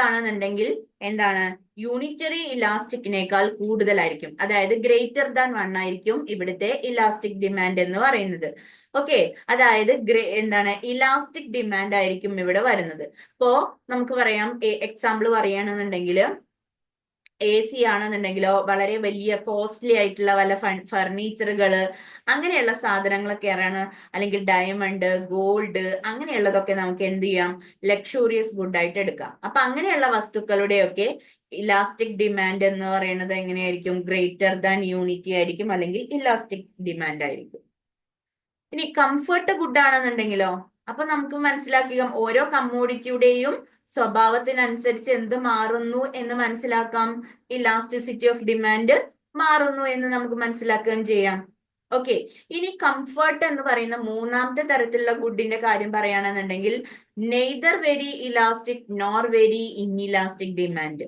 ആണെന്നുണ്ടെങ്കിൽ എന്താണ്, യൂണിറ്ററി ഇലാസ്റ്റിക്കിനേക്കാൾ കൂടുതലായിരിക്കും. അതായത് ഗ്രേറ്റർ ദാൻ 1 ആയിരിക്കും ഇവിടുത്തെ ഇലാസ്റ്റിക് ഡിമാൻഡ് എന്ന് പറയുന്നത്. ഓക്കെ, അതായത് എന്താണ് ഇലാസ്റ്റിക് ഡിമാൻഡ് ആയിരിക്കും ഇവിടെ വരുന്നത്. ഇപ്പോ നമുക്ക് പറയാം, എക്സാമ്പിൾ പറയുകയാണെന്നുണ്ടെങ്കിൽ AC ആണെന്നുണ്ടെങ്കിലോ വളരെ വലിയ കോസ്റ്റ്ലി ആയിട്ടുള്ള വല്ല ഫർണിച്ചറുകള് അങ്ങനെയുള്ള സാധനങ്ങളൊക്കെയാണ്, അല്ലെങ്കിൽ ഡയമണ്ട്, ഗോൾഡ് അങ്ങനെയുള്ളതൊക്കെ നമുക്ക് എന്ത് ചെയ്യാം ലക്ഷൂറിയസ് ഗുഡ് ആയിട്ട് എടുക്കാം. അപ്പൊ അങ്ങനെയുള്ള വസ്തുക്കളുടെയൊക്കെ ഇലാസ്റ്റിക് ഡിമാൻഡ് എന്ന് പറയുന്നത് എങ്ങനെയായിരിക്കും, ഗ്രേറ്റർ ദാൻ യൂണിറ്റി ആയിരിക്കും അല്ലെങ്കിൽ ഇലാസ്റ്റിക് ഡിമാൻഡ് ആയിരിക്കും. ഇനി കംഫർട്ട് ഗുഡ് ആണെന്നുണ്ടെങ്കിലോ, അപ്പൊ നമുക്ക് മനസ്സിലാക്കുക ഓരോ കമ്മോഡിറ്റിയുടെയും സ്വഭാവത്തിനനുസരിച്ച് എന്ത് മാറുന്നു എന്ന് മനസ്സിലാക്കാം. ഇലാസ്റ്റിസിറ്റി ഓഫ് ഡിമാൻഡ് മാറുന്നു എന്ന് നമുക്ക് മനസ്സിലാക്കുകയും ചെയ്യാം. ഓക്കെ, ഇനി കംഫർട്ട് എന്ന് പറയുന്ന 3ാമത്തെ തരത്തിലുള്ള ഗുഡിന്റെ കാര്യം പറയുകയാണെന്നുണ്ടെങ്കിൽ neither very elastic nor very inelastic demand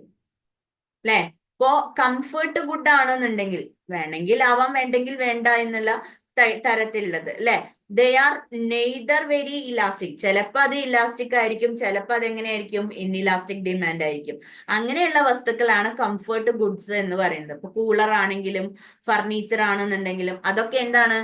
അല്ലെ. ഇപ്പോ കംഫർട്ട് ഗുഡ് ആണെന്നുണ്ടെങ്കിൽ വേണമെങ്കിൽ ആവാം, വേണ്ടെങ്കിൽ വേണ്ട എന്നുള്ള തരത്തിലുള്ളത് അല്ലെ. They are neither very elastic, ചിലപ്പോൾ അത് ഇലാസ്റ്റിക് ആയിരിക്കും, ചിലപ്പോൾ അത് എങ്ങനെയായിരിക്കും ഇൻഇലാസ്റ്റിക് ഡിമാൻഡ് ആയിരിക്കും. അങ്ങനെയുള്ള വസ്തുക്കളാണ് കംഫർട്ട് ഗുഡ്സ് എന്ന് പറയുന്നത്. ഇപ്പൊ കൂളർ ആണെങ്കിലും ഫർണിച്ചർ ആണെന്നുണ്ടെങ്കിലും അതൊക്കെ എന്താണ്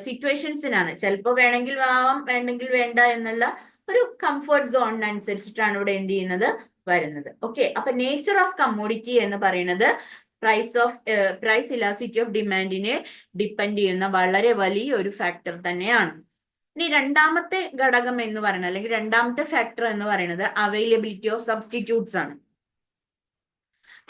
സിറ്റുവേഷൻസിനാണ്. ചിലപ്പോൾ വേണമെങ്കിൽ ആവാം, വേണ്ടെങ്കിൽ വേണ്ട എന്നുള്ള ഒരു കംഫർട്ട് സോണിനനുസരിച്ചിട്ടാണ് ഇവിടെ എന്ത് ചെയ്യുന്നത് വരുന്നത്. ഓക്കെ, അപ്പൊ നേച്ചർ ഓഫ് കമ്മോഡിറ്റി എന്ന് പറയുന്നത് പ്രൈസ് ഇലാസ്റ്റിസിറ്റി ഓഫ് ഡിമാൻഡിനെ ഡിപ്പെൻഡ് ചെയ്യുന്ന വളരെ വലിയൊരു ഫാക്ടർ തന്നെയാണ്. ഇനി 2ാമത്തെ ഘടകം എന്ന് പറയുന്നത് അല്ലെങ്കിൽ 2ാമത്തെ ഫാക്ടർ എന്ന് പറയുന്നത് അവൈലബിലിറ്റി ഓഫ് സബ്സ്റ്റിറ്റ്യൂട്ട്സ് ആണ്.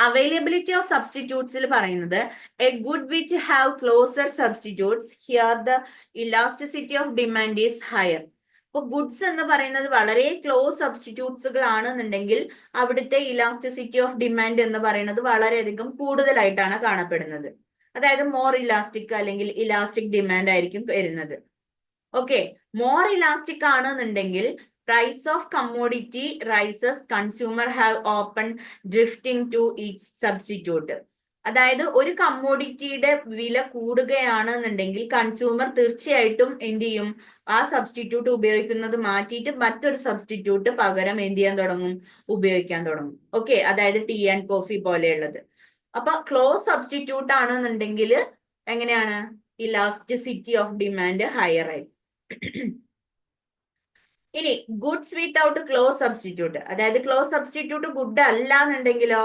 അവൈലബിലിറ്റി ഓഫ് സബ്സ്റ്റിറ്റ്യൂട്ട്സിൽ പറയുന്നത് A good which have closer substitutes here the elasticity of demand is higher. അപ്പൊ ഗുഡ്സ് എന്ന് പറയുന്നത് വളരെ ക്ലോസ് സബ്സ്റ്റിറ്റ്യൂട്ട്സുകൾ ആണെന്നുണ്ടെങ്കിൽ അവിടുത്തെ ഇലാസ്റ്റിസിറ്റി ഓഫ് ഡിമാൻഡ് എന്ന് പറയുന്നത് വളരെയധികം കൂടുതലായിട്ടാണ് കാണപ്പെടുന്നത്. അതായത് മോർ ഇലാസ്റ്റിക് അല്ലെങ്കിൽ ഇലാസ്റ്റിക് ഡിമാൻഡ് ആയിരിക്കും വരുന്നത്. ഓക്കെ, മോർ ഇലാസ്റ്റിക് ആണെന്നുണ്ടെങ്കിൽ price of commodity rises, consumer have open drifting to each substitute. അതായത് ഒരു കമ്മോഡിറ്റിയുടെ വില കൂടുകയാണെന്നുണ്ടെങ്കിൽ കൺസ്യൂമർ തീർച്ചയായിട്ടും എന്ത് ചെയ്യും, ആ സബ്സ്റ്റിറ്റ്യൂട്ട് ഉപയോഗിക്കുന്നത് മാറ്റിയിട്ട് മറ്റൊരു സബ്സ്റ്റിറ്റ്യൂട്ട് പകരം എന്ത് ചെയ്യാൻ തുടങ്ങും, ഉപയോഗിക്കാൻ തുടങ്ങും. ഓക്കെ, അതായത് ടീ ആൻഡ് കോഫി പോലെയുള്ളത്. അപ്പൊ ക്ലോസ് സബ്സ്റ്റിറ്റ്യൂട്ട് ആണെന്നുണ്ടെങ്കിൽ എങ്ങനെയാണ്, ഇലാസ്റ്റിസിറ്റി ഓഫ് ഡിമാൻഡ് ഹയർ ആയി. ഇനി ഗുഡ്സ് വിത്തൗട്ട് ക്ലോസ് സബ്സ്റ്റിറ്റ്യൂട്ട്, അതായത് ക്ലോസ് സബ്സ്റ്റിറ്റ്യൂട്ട് ഗുഡ് അല്ല എന്നുണ്ടെങ്കിലോ,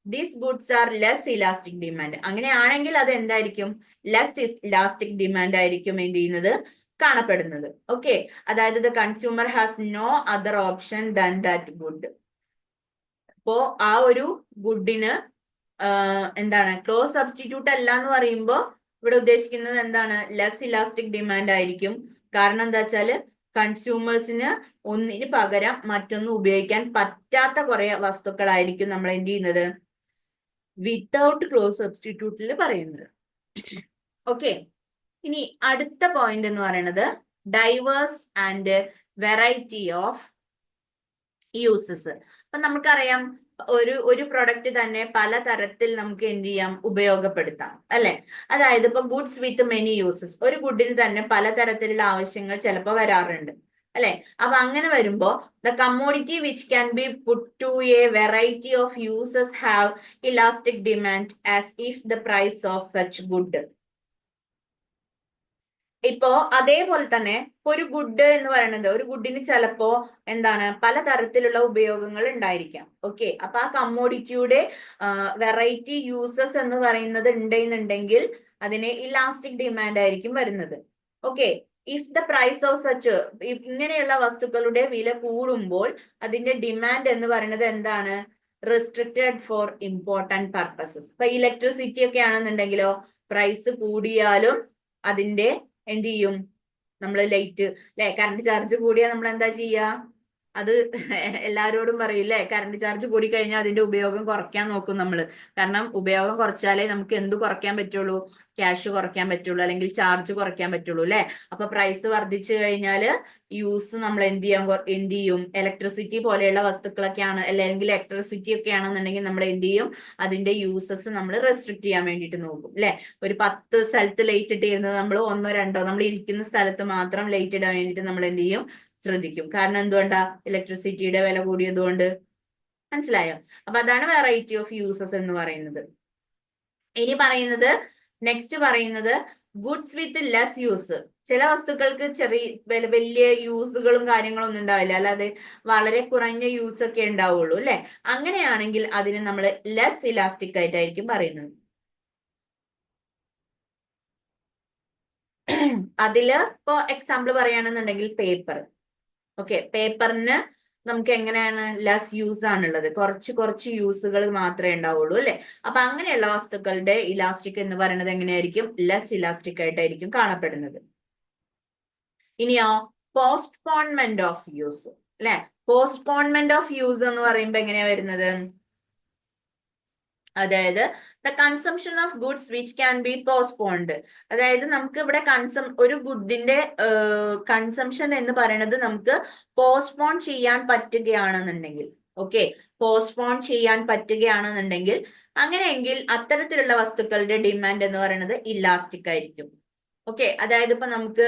these goods are less elastic demand. അങ്ങനെയാണെങ്കിൽ അത് എന്തായിരിക്കും, ലെസ് ഇലാസ്റ്റിക് ഡിമാൻഡ് ആയിരിക്കും എന്ത് ചെയ്യുന്നത്, കാണപ്പെടുന്നത്. ഓക്കെ, അതായത് the consumer has no other option than that good. അപ്പോ ആ ഒരു ഗുഡിന് എന്താണ്, ക്ലോസ് സബ്സ്റ്റിറ്റ്യൂട്ട് അല്ല എന്ന് പറയുമ്പോൾ ഇവിടെ ഉദ്ദേശിക്കുന്നത് എന്താണ്, ലെസ് ഇലാസ്റ്റിക് ഡിമാൻഡ് ആയിരിക്കും. കാരണം എന്താ വെച്ചാല് കൺസ്യൂമേഴ്സിന് ഒന്നിന് പകരം മറ്റൊന്ന് ഉപയോഗിക്കാൻ പറ്റാത്ത കുറെ വസ്തുക്കളായിരിക്കും നമ്മൾ എന്ത് ചെയ്യുന്നത്, വിത്തൗട്ട് ക്ലോസ് സബ്സ്റ്റിറ്റ്യൂട്ടിൽ പറയുന്നത്. ഓക്കെ, ഇനി അടുത്ത പോയിന്റ് എന്ന് പറയുന്നത് diverse and variety of uses. അപ്പൊ നമുക്കറിയാം ഒരു പ്രൊഡക്റ്റ് തന്നെ പല തരത്തിൽ നമുക്ക് എന്ത് ചെയ്യാം, ഉപയോഗപ്പെടുത്താം അല്ലെ. അതായത് ഇപ്പൊ ഗുഡ്സ് വിത്ത് മെനി യൂസസ്, ഒരു ഗുഡിന് തന്നെ പലതരത്തിലുള്ള ആവശ്യങ്ങൾ ചിലപ്പോൾ വരാറുണ്ട് അല്ലെ. അപ്പൊ അങ്ങനെ വരുമ്പോ the commodity which can be put to a variety of uses have elastic demand as if the price of such good. ഇപ്പോ അതേപോലെ തന്നെ ഒരു ഗുഡ് എന്ന് പറയുന്നത്, ഒരു ഗുഡിന് ചിലപ്പോ എന്താണ് പലതരത്തിലുള്ള ഉപയോഗങ്ങൾ ഉണ്ടായിരിക്കാം. ഓക്കെ, അപ്പൊ ആ കമ്മോഡിറ്റിയുടെ വെറൈറ്റി യൂസസ് എന്ന് പറയുന്നത് ഉണ്ടെന്നുണ്ടെങ്കിൽ അതിന് ഇലാസ്റ്റിക് ഡിമാൻഡ് ആയിരിക്കും വരുന്നത്. Okay, if the price of such, ഇങ്ങനെയുള്ള വസ്തുക്കളുടെ വില കൂടുമ്പോൾ അതിന്റെ ഡിമാൻഡ് എന്ന് പറയുന്നത് എന്താണ്, റെസ്ട്രിക്റ്റഡ് ഫോർ ഇമ്പോർട്ടന്റ് പർപ്പസസ്. ഇപ്പൊ ഇലക്ട്രിസിറ്റി ഒക്കെ ആണെന്നുണ്ടെങ്കിലോ പ്രൈസ് കൂടിയാലും അതിന്റെ എന്ത് ചെയ്യും, നമ്മള് ലൈറ്റ് അല്ലെ, കറണ്ട് ചാർജ് കൂടിയാൽ നമ്മൾ എന്താ ചെയ്യാ, അത് എല്ലാവരോടും പറയില്ലേ, കറണ്ട് ചാർജ് കൂടി കഴിഞ്ഞാൽ അതിന്റെ ഉപയോഗം കുറയ്ക്കാൻ നോക്കും നമ്മള്. കാരണം ഉപയോഗം കുറച്ചാലേ നമുക്ക് എന്ത് കുറയ്ക്കാൻ പറ്റുള്ളൂ, ക്യാഷ് കുറയ്ക്കാൻ പറ്റുള്ളൂ, അല്ലെങ്കിൽ ചാർജ് കുറയ്ക്കാൻ പറ്റുള്ളൂ അല്ലെ. അപ്പൊ പ്രൈസ് വർദ്ധിച്ചു കഴിഞ്ഞാല് യൂസ് നമ്മൾ എന്ത് ചെയ്യും, ഇലക്ട്രിസിറ്റി പോലെയുള്ള വസ്തുക്കളൊക്കെയാണ് അല്ലെങ്കിൽ ഇലക്ട്രിസിറ്റി ഒക്കെ ആണെന്നുണ്ടെങ്കിൽ നമ്മൾ എന്ത് ചെയ്യും, അതിന്റെ യൂസസ് നമ്മൾ റെസ്ട്രിക്ട് ചെയ്യാൻ വേണ്ടിയിട്ട് നോക്കും അല്ലെ. ഒരു 10 സ്ഥലത്ത് ലൈറ്റ് ഇട്ടിരുന്നത് നമ്മൾ 1 2 നമ്മൾ ഇരിക്കുന്ന സ്ഥലത്ത് മാത്രം ലൈറ്റ് ഇടാൻ വേണ്ടിയിട്ട് നമ്മൾ എന്ത് ചെയ്യും, ശ്രദ്ധിക്കും. കാരണം എന്തുകൊണ്ടാ, ഇലക്ട്രിസിറ്റിയുടെ വില കൂടിയതുകൊണ്ട്. മനസ്സിലായോ? അപ്പൊ അതാണ് വെറൈറ്റി ഓഫ് യൂസസ് എന്ന് പറയുന്നത്. ഇനി പറയുന്നത്, നെക്സ്റ്റ് പറയുന്നത് ഗുഡ്സ് വിത്ത് ലെസ് യൂസ്. ചില വസ്തുക്കൾക്ക് വലിയ യൂസുകളും കാര്യങ്ങളും ഒന്നും ഉണ്ടാവില്ല, അല്ലാതെ വളരെ കുറഞ്ഞ യൂസ് ഒക്കെ ഉണ്ടാവുള്ളൂ അല്ലെ. അങ്ങനെയാണെങ്കിൽ അതിന് നമ്മൾ ലെസ് ഇലാസ്റ്റിക് ആയിട്ടായിരിക്കും പറയുന്നത്. അതില് ഇപ്പൊ എക്സാമ്പിൾ പറയുകയാണെന്നുണ്ടെങ്കിൽ പേപ്പർ. ഓക്കെ, പേപ്പറിന് നമുക്ക് എങ്ങനെയാണ് ലെസ് യൂസ് ആണുള്ളത്, കുറച്ച് യൂസുകൾ മാത്രമേ ഉണ്ടാവുള്ളൂ അല്ലെ. അപ്പൊ അങ്ങനെയുള്ള വസ്തുക്കളുടെ ഇലാസ്റ്റിക് എന്ന് പറയുന്നത് എങ്ങനെയായിരിക്കും, ലെസ് ഇലാസ്റ്റിക് ആയിട്ടായിരിക്കും കാണപ്പെടുന്നത്. ഇനിയോ പോസ്റ്റ്പോൺമെന്റ് ഓഫ് യൂസ് അല്ലെ. പോസ്റ്റ്പോൺമെന്റ് ഓഫ് യൂസ് എന്ന് പറയുമ്പോ എങ്ങനെയാ വരുന്നത്, അതായത് the consumption of goods which can be postponed. അതായത് നമുക്ക് ഇവിടെ ഒരു ഗുഡിന്റെ കൺസംഷൻ എന്ന് പറയുന്നത് നമുക്ക് പോസ്റ്റ്പോൺ ചെയ്യാൻ പറ്റുകയാണെന്നുണ്ടെങ്കിൽ, ഓക്കെ, പോസ്റ്റ്പോൺ ചെയ്യാൻ പറ്റുകയാണെന്നുണ്ടെങ്കിൽ അങ്ങനെയെങ്കിൽ അത്തരത്തിലുള്ള വസ്തുക്കളുടെ ഡിമാൻഡ് എന്ന് പറയുന്നത് ഇലാസ്റ്റിക് ആയിരിക്കും. ഓക്കെ, അതായത് ഇപ്പൊ നമുക്ക്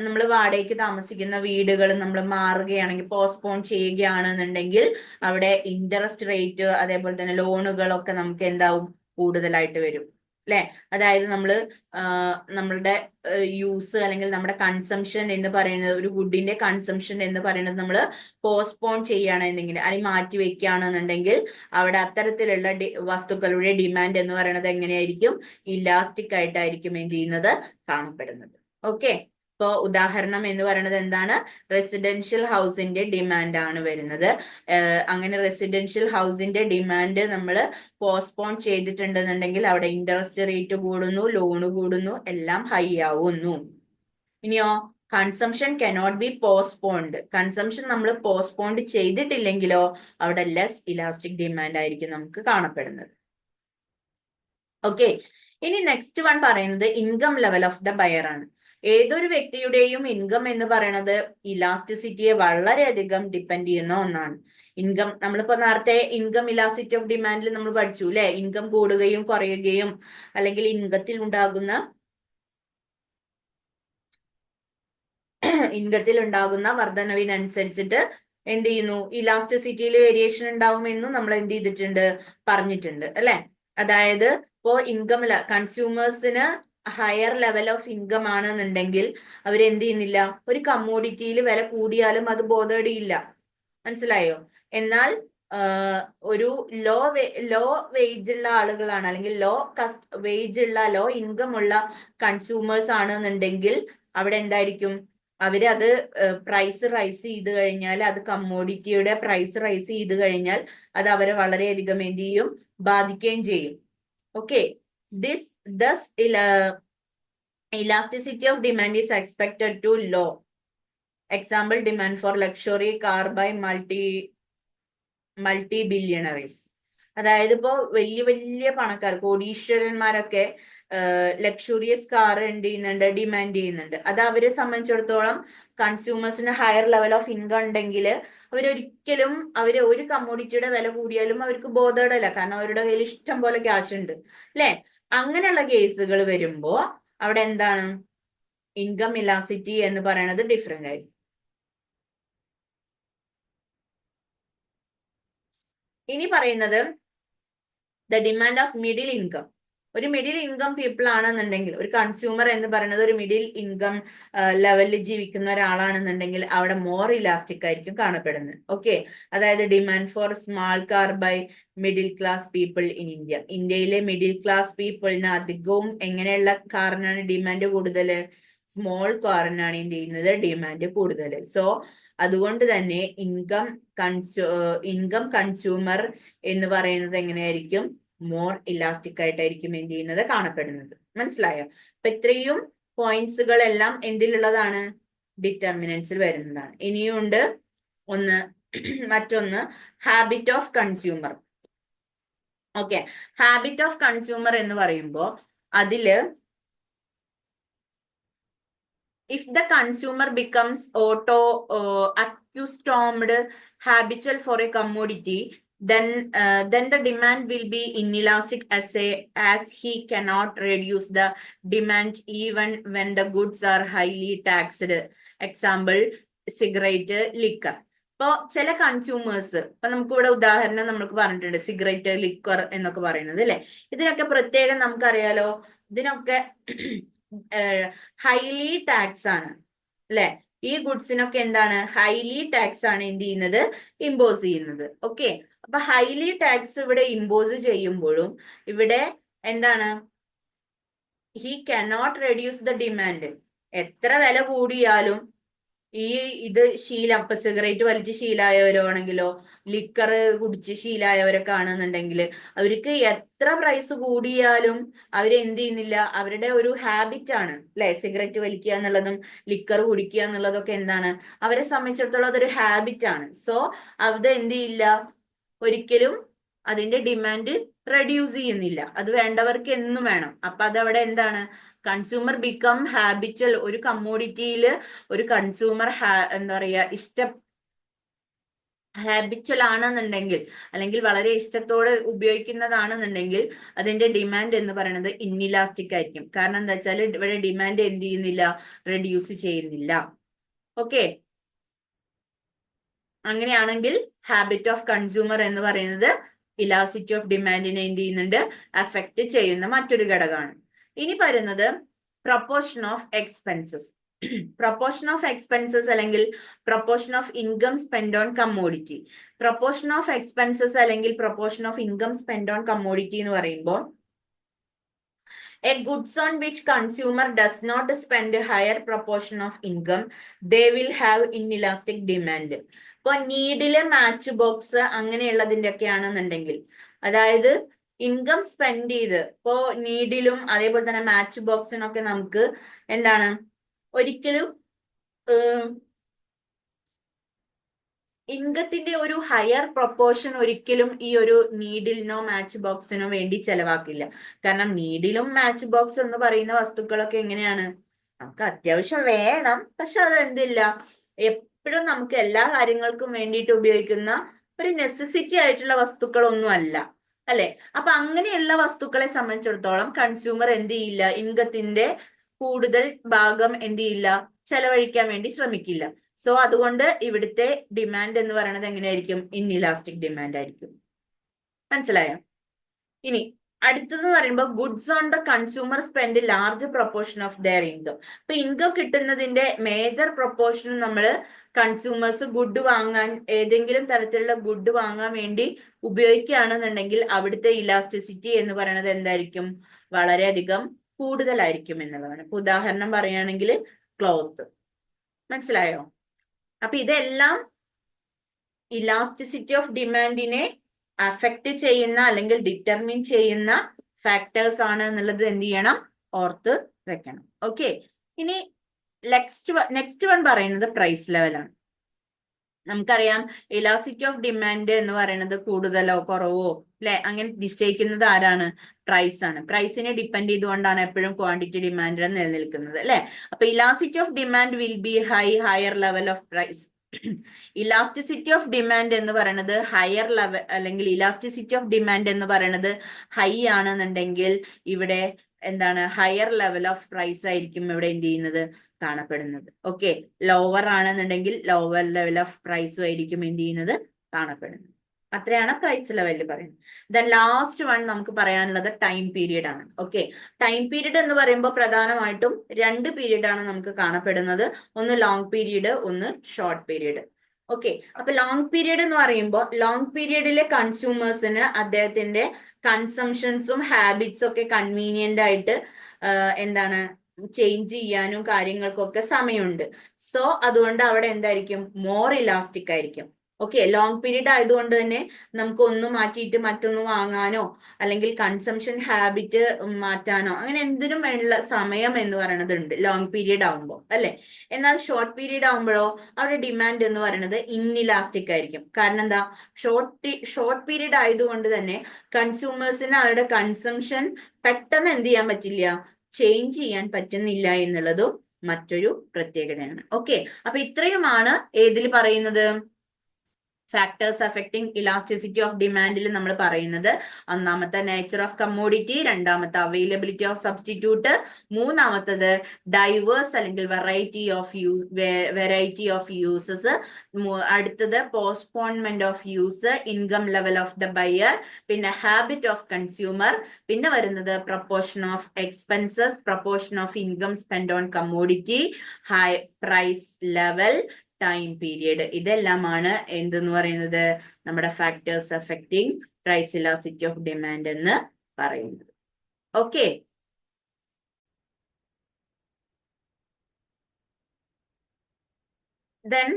നമ്മൾ വാടകയ്ക്ക് താമസിക്കുന്ന വീടുകൾ നമ്മൾ മാറുകയാണെങ്കിൽ, പോസ്റ്റ്പോൺ ചെയ്യുകയാണെന്നുണ്ടെങ്കിൽ അവിടെ ഇൻട്രസ്റ്റ് റേറ്റ് അതേപോലെ തന്നെ ലോണുകളൊക്കെ നമുക്ക് എന്താവും, കൂടുതലായിട്ട് വരും അല്ലെ. അതായത് നമ്മളുടെ യൂസ് അല്ലെങ്കിൽ നമ്മുടെ കൺസംഷൻ എന്ന് പറയുന്നത്, ഒരു ഗുഡിന്റെ കൺസംഷൻ എന്ന് പറയുന്നത് നമ്മൾ പോസ്റ്റ്പോൺ ചെയ്യുകയാണെന്നുണ്ടെങ്കിൽ അല്ലെങ്കിൽ മാറ്റി വെക്കുകയാണെന്നുണ്ടെങ്കിൽ അവിടെ അത്തരത്തിലുള്ള വസ്തുക്കളുടെ ഡിമാൻഡ് എന്ന് പറയുന്നത് എങ്ങനെയായിരിക്കും, ഇലാസ്റ്റിക് ആയിട്ടായിരിക്കും എന്ത് ചെയ്യുന്നത്, കാണപ്പെടുന്നത്. ഓക്കെ, ഇപ്പോ ഉദാഹരണം എന്ന് പറയുന്നത് എന്താണ്, റെസിഡൻഷ്യൽ ഹൗസിന്റെ ഡിമാൻഡ് ആണ് വരുന്നത്. അങ്ങനെ റെസിഡൻഷ്യൽ ഹൗസിന്റെ ഡിമാൻഡ് നമ്മൾ പോസ്റ്റ്പോൺ ചെയ്തിട്ടുണ്ടെന്നുണ്ടെങ്കിൽ അവിടെ ഇൻട്രസ്റ്റ് റേറ്റ് കൂടുന്നു, ലോണ് കൂടുന്നു, എല്ലാം ഹൈ ആവുന്നു. ഇനിയോ consumption cannot be postponed. Consumption നമ്മൾ പോസ്റ്റ്പോൺഡ് ചെയ്തിട്ടില്ലെങ്കിലോ അവിടെ ലെസ് ഇലാസ്റ്റിക് ഡിമാൻഡ് ആയിരിക്കും നമുക്ക് കാണപ്പെടുന്നത്. ഓക്കെ, ഇനി നെക്സ്റ്റ് വൺ പറയുന്നത് income level of the buyer ആണ്. ഏതൊരു വ്യക്തിയുടെയും ഇൻകം എന്ന് പറയുന്നത് ഇലാസ്റ്റിസിറ്റിയെ വളരെയധികം ഡിപ്പെൻഡ് ചെയ്യുന്ന ഒന്നാണ്. ഇൻകം നമ്മളിപ്പോ നേരത്തെ ഇൻകം ഇലാസ്റ്റിറ്റി ഓഫ് ഡിമാൻഡിൽ നമ്മൾ പഠിച്ചു അല്ലെ, ഇൻകം കൂടുകയും കുറയുകയും അല്ലെങ്കിൽ ഇൻകത്തിൽ ഉണ്ടാകുന്ന വർധനവിനനുസരിച്ചിട്ട് എന്ത് ചെയ്യുന്നു, ഇലാസ്റ്റിസിറ്റിയിൽ വേരിയേഷൻ ഉണ്ടാവുമെന്നും നമ്മൾ എന്ത് ചെയ്തിട്ടുണ്ട്, പറഞ്ഞിട്ടുണ്ട് അല്ലെ. അതായത് ഇപ്പോ ഇൻകം കൺസ്യൂമേഴ്സിന് ഹയർ ലെവൽ ഓഫ് ഇൻകം ആണെന്നുണ്ടെങ്കിൽ അവരെന്ത് ചെയ്യുന്നില്ല, ഒരു കമ്മോഡിറ്റിയിൽ വില കൂടിയാലും അത് ബോധേടിയില്ല. മനസ്സിലായോ? എന്നാൽ ഒരു ലോ വേജ് ഉള്ള ആളുകളാണ്, അല്ലെങ്കിൽ ലോ വേജ് ഉള്ള ലോ ഇൻകം ഉള്ള കൺസ്യൂമേഴ്സ് ആണെന്നുണ്ടെങ്കിൽ അവിടെ എന്തായിരിക്കും, അവരത് പ്രൈസ് റൈസ് ചെയ്ത് കഴിഞ്ഞാൽ, അത് കമ്മോഡിറ്റിയുടെ പ്രൈസ് റൈസ് ചെയ്ത് കഴിഞ്ഞാൽ അത് അവരെ വളരെയധികം എന്ത് ചെയ്യും, ബാധിക്കുകയും ചെയ്യും. Okay, thus elasticity of demand is expected to low. Example, demand for luxury car by multi-billionaires. അതായത് ഇപ്പോ വലിയ വലിയ പണക്കാർ, കോടീശ്വരന്മാരൊക്കെ ലക്ഷറിയസ് കാർ എന്ത് ചെയ്യുന്നുണ്ട്, ഡിമാൻഡ് ചെയ്യുന്നുണ്ട്. അത് അവരെ സംബന്ധിച്ചിടത്തോളം കൺസ്യൂമേഴ്സിന് ഹയർ ലെവൽ ഓഫ് ഇൻകം ഉണ്ടെങ്കിൽ അവരൊരിക്കലും ഒരു കമ്മോഡിറ്റിയുടെ വില കൂടിയാലും അവർക്ക് ബോധേടല്ല, കാരണം അവരുടെ കയ്യിൽ ഇഷ്ടം പോലെ ക്യാഷ് ഉണ്ട് അല്ലെ. അങ്ങനെയുള്ള കേസുകൾ വരുമ്പോ അവിടെ എന്താണ്, ഇൻകം ഇലാസിറ്റി എന്ന് പറയുന്നത് ഡിഫറെന്റ് ആയിരിക്കും. ഇനി പറയുന്നത് the demand of middle income. ഒരു മിഡിൽ ഇൻകം പീപ്പിൾ ആണെന്നുണ്ടെങ്കിൽ, ഒരു കൺസ്യൂമർ എന്ന് പറയുന്നത് ഒരു മിഡിൽ ഇൻകം ലെവലിൽ ജീവിക്കുന്ന ഒരാളാണെന്നുണ്ടെങ്കിൽ അവിടെ മോർ ഇലാസ്റ്റിക് ആയിരിക്കും കാണപ്പെടുന്നത്. ഓക്കെ, അതായത് demand for small car by middle class people in India. ഇന്ത്യയിലെ മിഡിൽ ക്ലാസ് പീപ്പിളിന് അധികവും എങ്ങനെയുള്ള കാറിനാണ് ഡിമാൻഡ് കൂടുതൽ, സ്മോൾ കാറിനാണ് എന്ത് ചെയ്യുന്നത്, ഡിമാൻഡ് കൂടുതൽ. സോ അതുകൊണ്ട് തന്നെ ഇൻകം കൺസ്യൂമർ എന്ന് പറയുന്നത് എങ്ങനെയായിരിക്കും, മോർ ഇലാസ്റ്റിക് ആയിട്ടായിരിക്കും എന്ത് ചെയ്യുന്നത്, കാണപ്പെടുന്നത്. മനസ്സിലായോ? അപ്പൊ ഇത്രയും പോയിന്റ്സുകളെല്ലാം എന്തിലുള്ളതാണ്, ഡിറ്റർമിനൻസിൽ വരുന്നതാണ്. ഇനിയുണ്ട് മറ്റൊന്ന് habit of consumer. Okay, habit of consumer എന്ന് പറയുമ്പോ അതില് if the consumer becomes accustomed habitual for a commodity, then the demand will be inelastic as he cannot reduce the demand even when the goods are highly taxed. Example, cigarette, liquor. ഇപ്പോ ചില consumers, ഇപ്പൊ നമുക്ക് ഇവിടെ ഉദാഹരണം നമുക്ക് പറഞ്ഞിട്ടുണ്ട്, cigarette, liquor എന്നൊക്കെ പറയുന്നത് അല്ലെ. ഇതിനൊക്കെ പ്രത്യേകം നമുക്കറിയാലോ, ഇതിനൊക്കെ ഹൈലി ടാക്സ് ആണ് അല്ലെ. ഈ ഗുഡ്സിനൊക്കെ എന്താണ്, ഹൈലി ടാക്സ് ആണ് എന്ത് ചെയ്യുന്നത്, ഇമ്പോസ് ചെയ്യുന്നത്. ഓക്കെ, അപ്പൊ ഹൈലി ടാക്സ് ഇവിടെ ഇമ്പോസ് ചെയ്യുമ്പോഴും ഇവിടെ എന്താണ്, he cannot reduce the demand. എത്ര വില കൂടിയാലും ഇത് ശീലം, ഇപ്പൊ സിഗരറ്റ് വലിച്ച് ശീലായവരോ ആണെങ്കിലോ ലിക്കർ കുടിച്ച് ശീലായവരൊക്കെ ആണെന്നുണ്ടെങ്കിൽ അവർക്ക് എത്ര പ്രൈസ് കൂടിയാലും അവരെന്ത് ചെയ്യുന്നില്ല, അവരുടെ ഒരു ഹാബിറ്റ് ആണ് അല്ലെ, സിഗരറ്റ് വലിക്കുക എന്നുള്ളതും ലിക്കർ കുടിക്കുക എന്നുള്ളതൊക്കെ എന്താണ്, അവരെ സംബന്ധിച്ചിടത്തോളം അതൊരു ഹാബിറ്റ് ആണ്. സോ അത് എന്ത് ചെയ്യില്ല, ഒരിക്കലും അതിന്റെ ഡിമാൻഡ് റെഡ്യൂസ് ചെയ്യുന്നില്ല, അത് വേണ്ടവർക്ക് എന്നും വേണം. അപ്പൊ അതവിടെ എന്താണ്, കൺസ്യൂമർ ബിക്കം ഹാബിച്വൽ. ഒരു കമ്മോഡിറ്റിയിൽ ഒരു കൺസ്യൂമർ എന്താ പറയാ, ഹാബിച്വൽ ആണെന്നുണ്ടെങ്കിൽ, അല്ലെങ്കിൽ വളരെ ഇഷ്ടത്തോടെ ഉപയോഗിക്കുന്നതാണെന്നുണ്ടെങ്കിൽ അതിന്റെ ഡിമാൻഡ് എന്ന് പറയുന്നത് ഇന്നിലാസ്റ്റിക് ആയിരിക്കും. കാരണം എന്താ വെച്ചാൽ ഇവിടെ ഡിമാൻഡ് എന്ത് ചെയ്യുന്നില്ല, റെഡ്യൂസ് ചെയ്യുന്നില്ല. ഓക്കെ, അങ്ങനെയാണെങ്കിൽ ഹാബിറ്റ് ഓഫ് കൺസ്യൂമർ എന്ന് പറയുന്നത് ഇലാസിറ്റി ഓഫ് ഡിമാൻഡിനെ എന്ത് ചെയ്യുന്നുണ്ട്, അഫക്റ്റ് ചെയ്യുന്ന മറ്റൊരു ഘടകമാണ്. ഇനി പറയുന്നത് proportion of expenses. Proportion of expenses അല്ലെങ്കിൽ proportion of income spend on commodity. Proportion of expenses അല്ലെങ്കിൽ proportion of income spend on commodity എന്ന് പറയുമ്പോൾ a goods on which consumer does not spend a higher proportion of income, they will have inelastic demand. ഇപ്പൊ നീഡിലെ match box അങ്ങനെയുള്ളതിന്റെ ഒക്കെ ആണെന്നുണ്ടെങ്കിൽ, അതായത് income spend ചെയ്ത് ഇപ്പോ നീഡിലും അതേപോലെ തന്നെ മാച്ച് ബോക്സിനൊക്കെ നമുക്ക് എന്താണ്, ഒരിക്കലും ഇൻകത്തിന്റെ ഒരു ഹയർ പ്രൊപ്പോർഷൻ ഒരിക്കലും ഈ ഒരു നീഡിലിനോ മാച്ച് ബോക്സിനോ വേണ്ടി ചെലവാക്കില്ല. കാരണം നീഡിലും മാച്ച് ബോക്സ് എന്ന് പറയുന്ന വസ്തുക്കളൊക്കെ എങ്ങനെയാണ്, നമുക്ക് അത്യാവശ്യം വേണം, പക്ഷെ അത് എന്തില്ല, എപ്പോഴും നമുക്ക് എല്ലാ കാര്യങ്ങൾക്കും വേണ്ടിയിട്ട് ഉപയോഗിക്കുന്ന ഒരു നെസസിറ്റി ആയിട്ടുള്ള വസ്തുക്കളൊന്നും അല്ല, അല്ലെ? അപ്പൊ അങ്ങനെയുള്ള വസ്തുക്കളെ സംബന്ധിച്ചിടത്തോളം കൺസ്യൂമർ എന്ത് ചെയ്യില്ല, ഇൻകത്തിന്റെ കൂടുതൽ ഭാഗം എന്ത് ചെയ്യില്ല, ചെലവഴിക്കാൻ വേണ്ടി ശ്രമിക്കില്ല. സോ അതുകൊണ്ട് ഇവിടുത്തെ ഡിമാൻഡ് എന്ന് പറയുന്നത് എങ്ങനെയായിരിക്കും, ഇൻഇലാസ്റ്റിക് ഡിമാൻഡ് ആയിരിക്കും. മനസ്സിലായോ? ഇനി അടുത്തതെന്ന് പറയുമ്പോൾ goods on the consumer spend large proportion of their income. ഇപ്പൊ ഇൻകം കിട്ടുന്നതിന്റെ മേജർ പ്രൊപ്പോർഷൻ നമ്മൾ കൺസ്യൂമേഴ്സ് ഗുഡ് വാങ്ങാൻ, ഏതെങ്കിലും തരത്തിലുള്ള ഗുഡ് വാങ്ങാൻ വേണ്ടി ഉപയോഗിക്കുകയാണെന്നുണ്ടെങ്കിൽ അവിടുത്തെ ഇലാസ്റ്റിസിറ്റി എന്ന് പറയുന്നത് എന്തായിരിക്കും, വളരെയധികം കൂടുതലായിരിക്കും എന്നുള്ളതാണ്. ഇപ്പൊ ഉദാഹരണം പറയുകയാണെങ്കിൽ ക്ലോത്ത്. മനസ്സിലായോ? അപ്പൊ ഇതെല്ലാം ഇലാസ്റ്റിസിറ്റി ഓഫ് ഡിമാൻഡിനെ അഫക്റ്റ് ചെയ്യുന്ന അല്ലെങ്കിൽ ഡിറ്റർമിൻ ചെയ്യുന്ന ഫാക്ടേഴ്സ് ആണ് എന്നുള്ളത് എന്ത് ചെയ്യണം, ഓർത്ത് വെക്കണം. ഓക്കെ. ഇനി നെക്സ്റ്റ് വൺ പറയുന്നത് പ്രൈസ് ലെവലാണ്. നമുക്കറിയാം ഇലാസ്റ്റിസിറ്റി ഓഫ് ഡിമാൻഡ് എന്ന് പറയുന്നത് കൂടുതലോ കുറവോ അല്ലെ അങ്ങനെ നിശ്ചയിക്കുന്നത് ആരാണ്, പ്രൈസ് ആണ്. പ്രൈസിനെ ഡിപ്പെൻഡ് ചെയ്തുകൊണ്ടാണ് എപ്പോഴും ക്വാണ്ടിറ്റി ഡിമാൻഡ് നിലനിൽക്കുന്നത്, അല്ലെ? അപ്പൊ elasticity of demand will be higher level of price. Elasticity of demand എന്ന് പറയുന്നത് ഹയർ ലെവൽ, അല്ലെങ്കിൽ ഇലാസ്റ്റിസിറ്റി ഓഫ് ഡിമാൻഡ് എന്ന് പറയുന്നത് ഹൈ ആണെന്നുണ്ടെങ്കിൽ ഇവിടെ എന്താണ്, ഹയർ ലെവൽ ഓഫ് പ്രൈസ് ആയിരിക്കും ഇവിടെ എന്ത് ചെയ്യുന്നത്, കാണപ്പെടുന്നത്. ഓക്കെ. ലോവർ ആണെന്നുണ്ടെങ്കിൽ ലോവർ ലെവൽ ഓഫ് പ്രൈസും ആയിരിക്കും എന്ത് ചെയ്യുന്നത്, കാണപ്പെടുന്നത്. അത്രയാണ് പ്രൈസ് ലെവലിൽ പറയുന്നത്. ദെൻ ലാസ്റ്റ് വൺ നമുക്ക് പറയാനുള്ളത് ടൈം പീരീഡ് ആണ്. ഓക്കെ. ടൈം പീരീഡ് എന്ന് പറയുമ്പോൾ പ്രധാനമായിട്ടും 2 പീരീഡ് ആണ് നമുക്ക് കാണപ്പെടുന്നത്. ഒന്ന് ലോങ് പീരീഡ്, ഒന്ന് ഷോർട്ട് പീരീഡ്. ഓക്കെ. അപ്പൊ ലോങ് പീരീഡ് എന്ന് പറയുമ്പോൾ ലോങ് പീരീഡിലെ കൺസ്യൂമേഴ്സിന് അദ്ദേഹത്തിന്റെ കൺസംഷൻസും ഹാബിറ്റ്സും ഒക്കെ കൺവീനിയന്റ് ആയിട്ട് എന്താണ് ചേഞ്ച് ചെയ്യാനും കാര്യങ്ങൾക്കൊക്കെ സമയമുണ്ട്. സോ അതുകൊണ്ട് അവിടെ എന്തായിരിക്കും, മോർ ഇലാസ്റ്റിക് ആയിരിക്കും. ഓക്കെ. ലോങ് പീരീഡ് ആയതുകൊണ്ട് തന്നെ നമുക്ക് ഒന്ന് മാറ്റിയിട്ട് മറ്റൊന്ന് വാങ്ങാനോ അല്ലെങ്കിൽ കൺസംഷൻ ഹാബിറ്റ് മാറ്റാനോ അങ്ങനെ എന്തിനും ഉള്ള സമയം എന്ന് പറയുന്നത് ഉണ്ട് ലോങ് പീരീഡ് ആവുമ്പോൾ, അല്ലെ? എന്നാൽ ഷോർട്ട് പീരീഡ് ആവുമ്പോഴോ അവിടെ ഡിമാൻഡ് എന്ന് പറയുന്നത് ഇൻഇലാസ്റ്റിക് ആയിരിക്കും. കാരണം എന്താ, ഷോർട്ട് പീരീഡ് ആയതുകൊണ്ട് തന്നെ കൺസ്യൂമേഴ്സിന് അവരുടെ കൺസംഷൻ പെട്ടെന്ന് എന്ത് ചെയ്യാൻ പറ്റില്ല, ചേഞ്ച് ചെയ്യാൻ പറ്റുന്നില്ല എന്നുള്ളതും മറ്റൊരു പ്രത്യേകതയാണ്. ഓക്കെ. അപ്പൊ ഇത്രയുമാണ് ഏതിൽ പറയുന്നത്, ഫാക്ടേഴ്സ് അഫക്റ്റിംഗ് ഇലാസ്റ്റിസിറ്റി ഓഫ് ഡിമാൻഡിൽ നമ്മൾ പറയുന്നത്. ഒന്നാമത്തെ നേച്ചർ ഓഫ് കമ്മോഡിറ്റി, രണ്ടാമത്തെ അവൈലബിലിറ്റി ഓഫ് സബ്സ്റ്റിറ്റ്യൂട്ട്, മൂന്നാമത്തത് ഡൈവേഴ്സ് അല്ലെങ്കിൽ വെറൈറ്റി ഓഫ് യൂസസ്, അടുത്തത് postponement of use, income level of the buyer, പിന്നെ ഹാബിറ്റ് ഓഫ് കൺസ്യൂമർ, പിന്നെ വരുന്നത് proportion of expenses, proportion of income spend on commodity, high price level, time period. ഇതെല്ലാമാണ് എന്തെന്ന് പറയുന്നത്, നമ്മുടെ factors affecting price elasticity of demand എന്ന് പറയുന്നത്. Okay. Then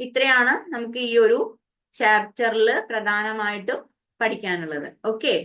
ഇത്രയാണ് നമുക്ക് ഈ ഒരു ചാപ്റ്ററിൽ പ്രധാനമായിട്ടും പഠിക്കാനുള്ളത്. ഓക്കെ.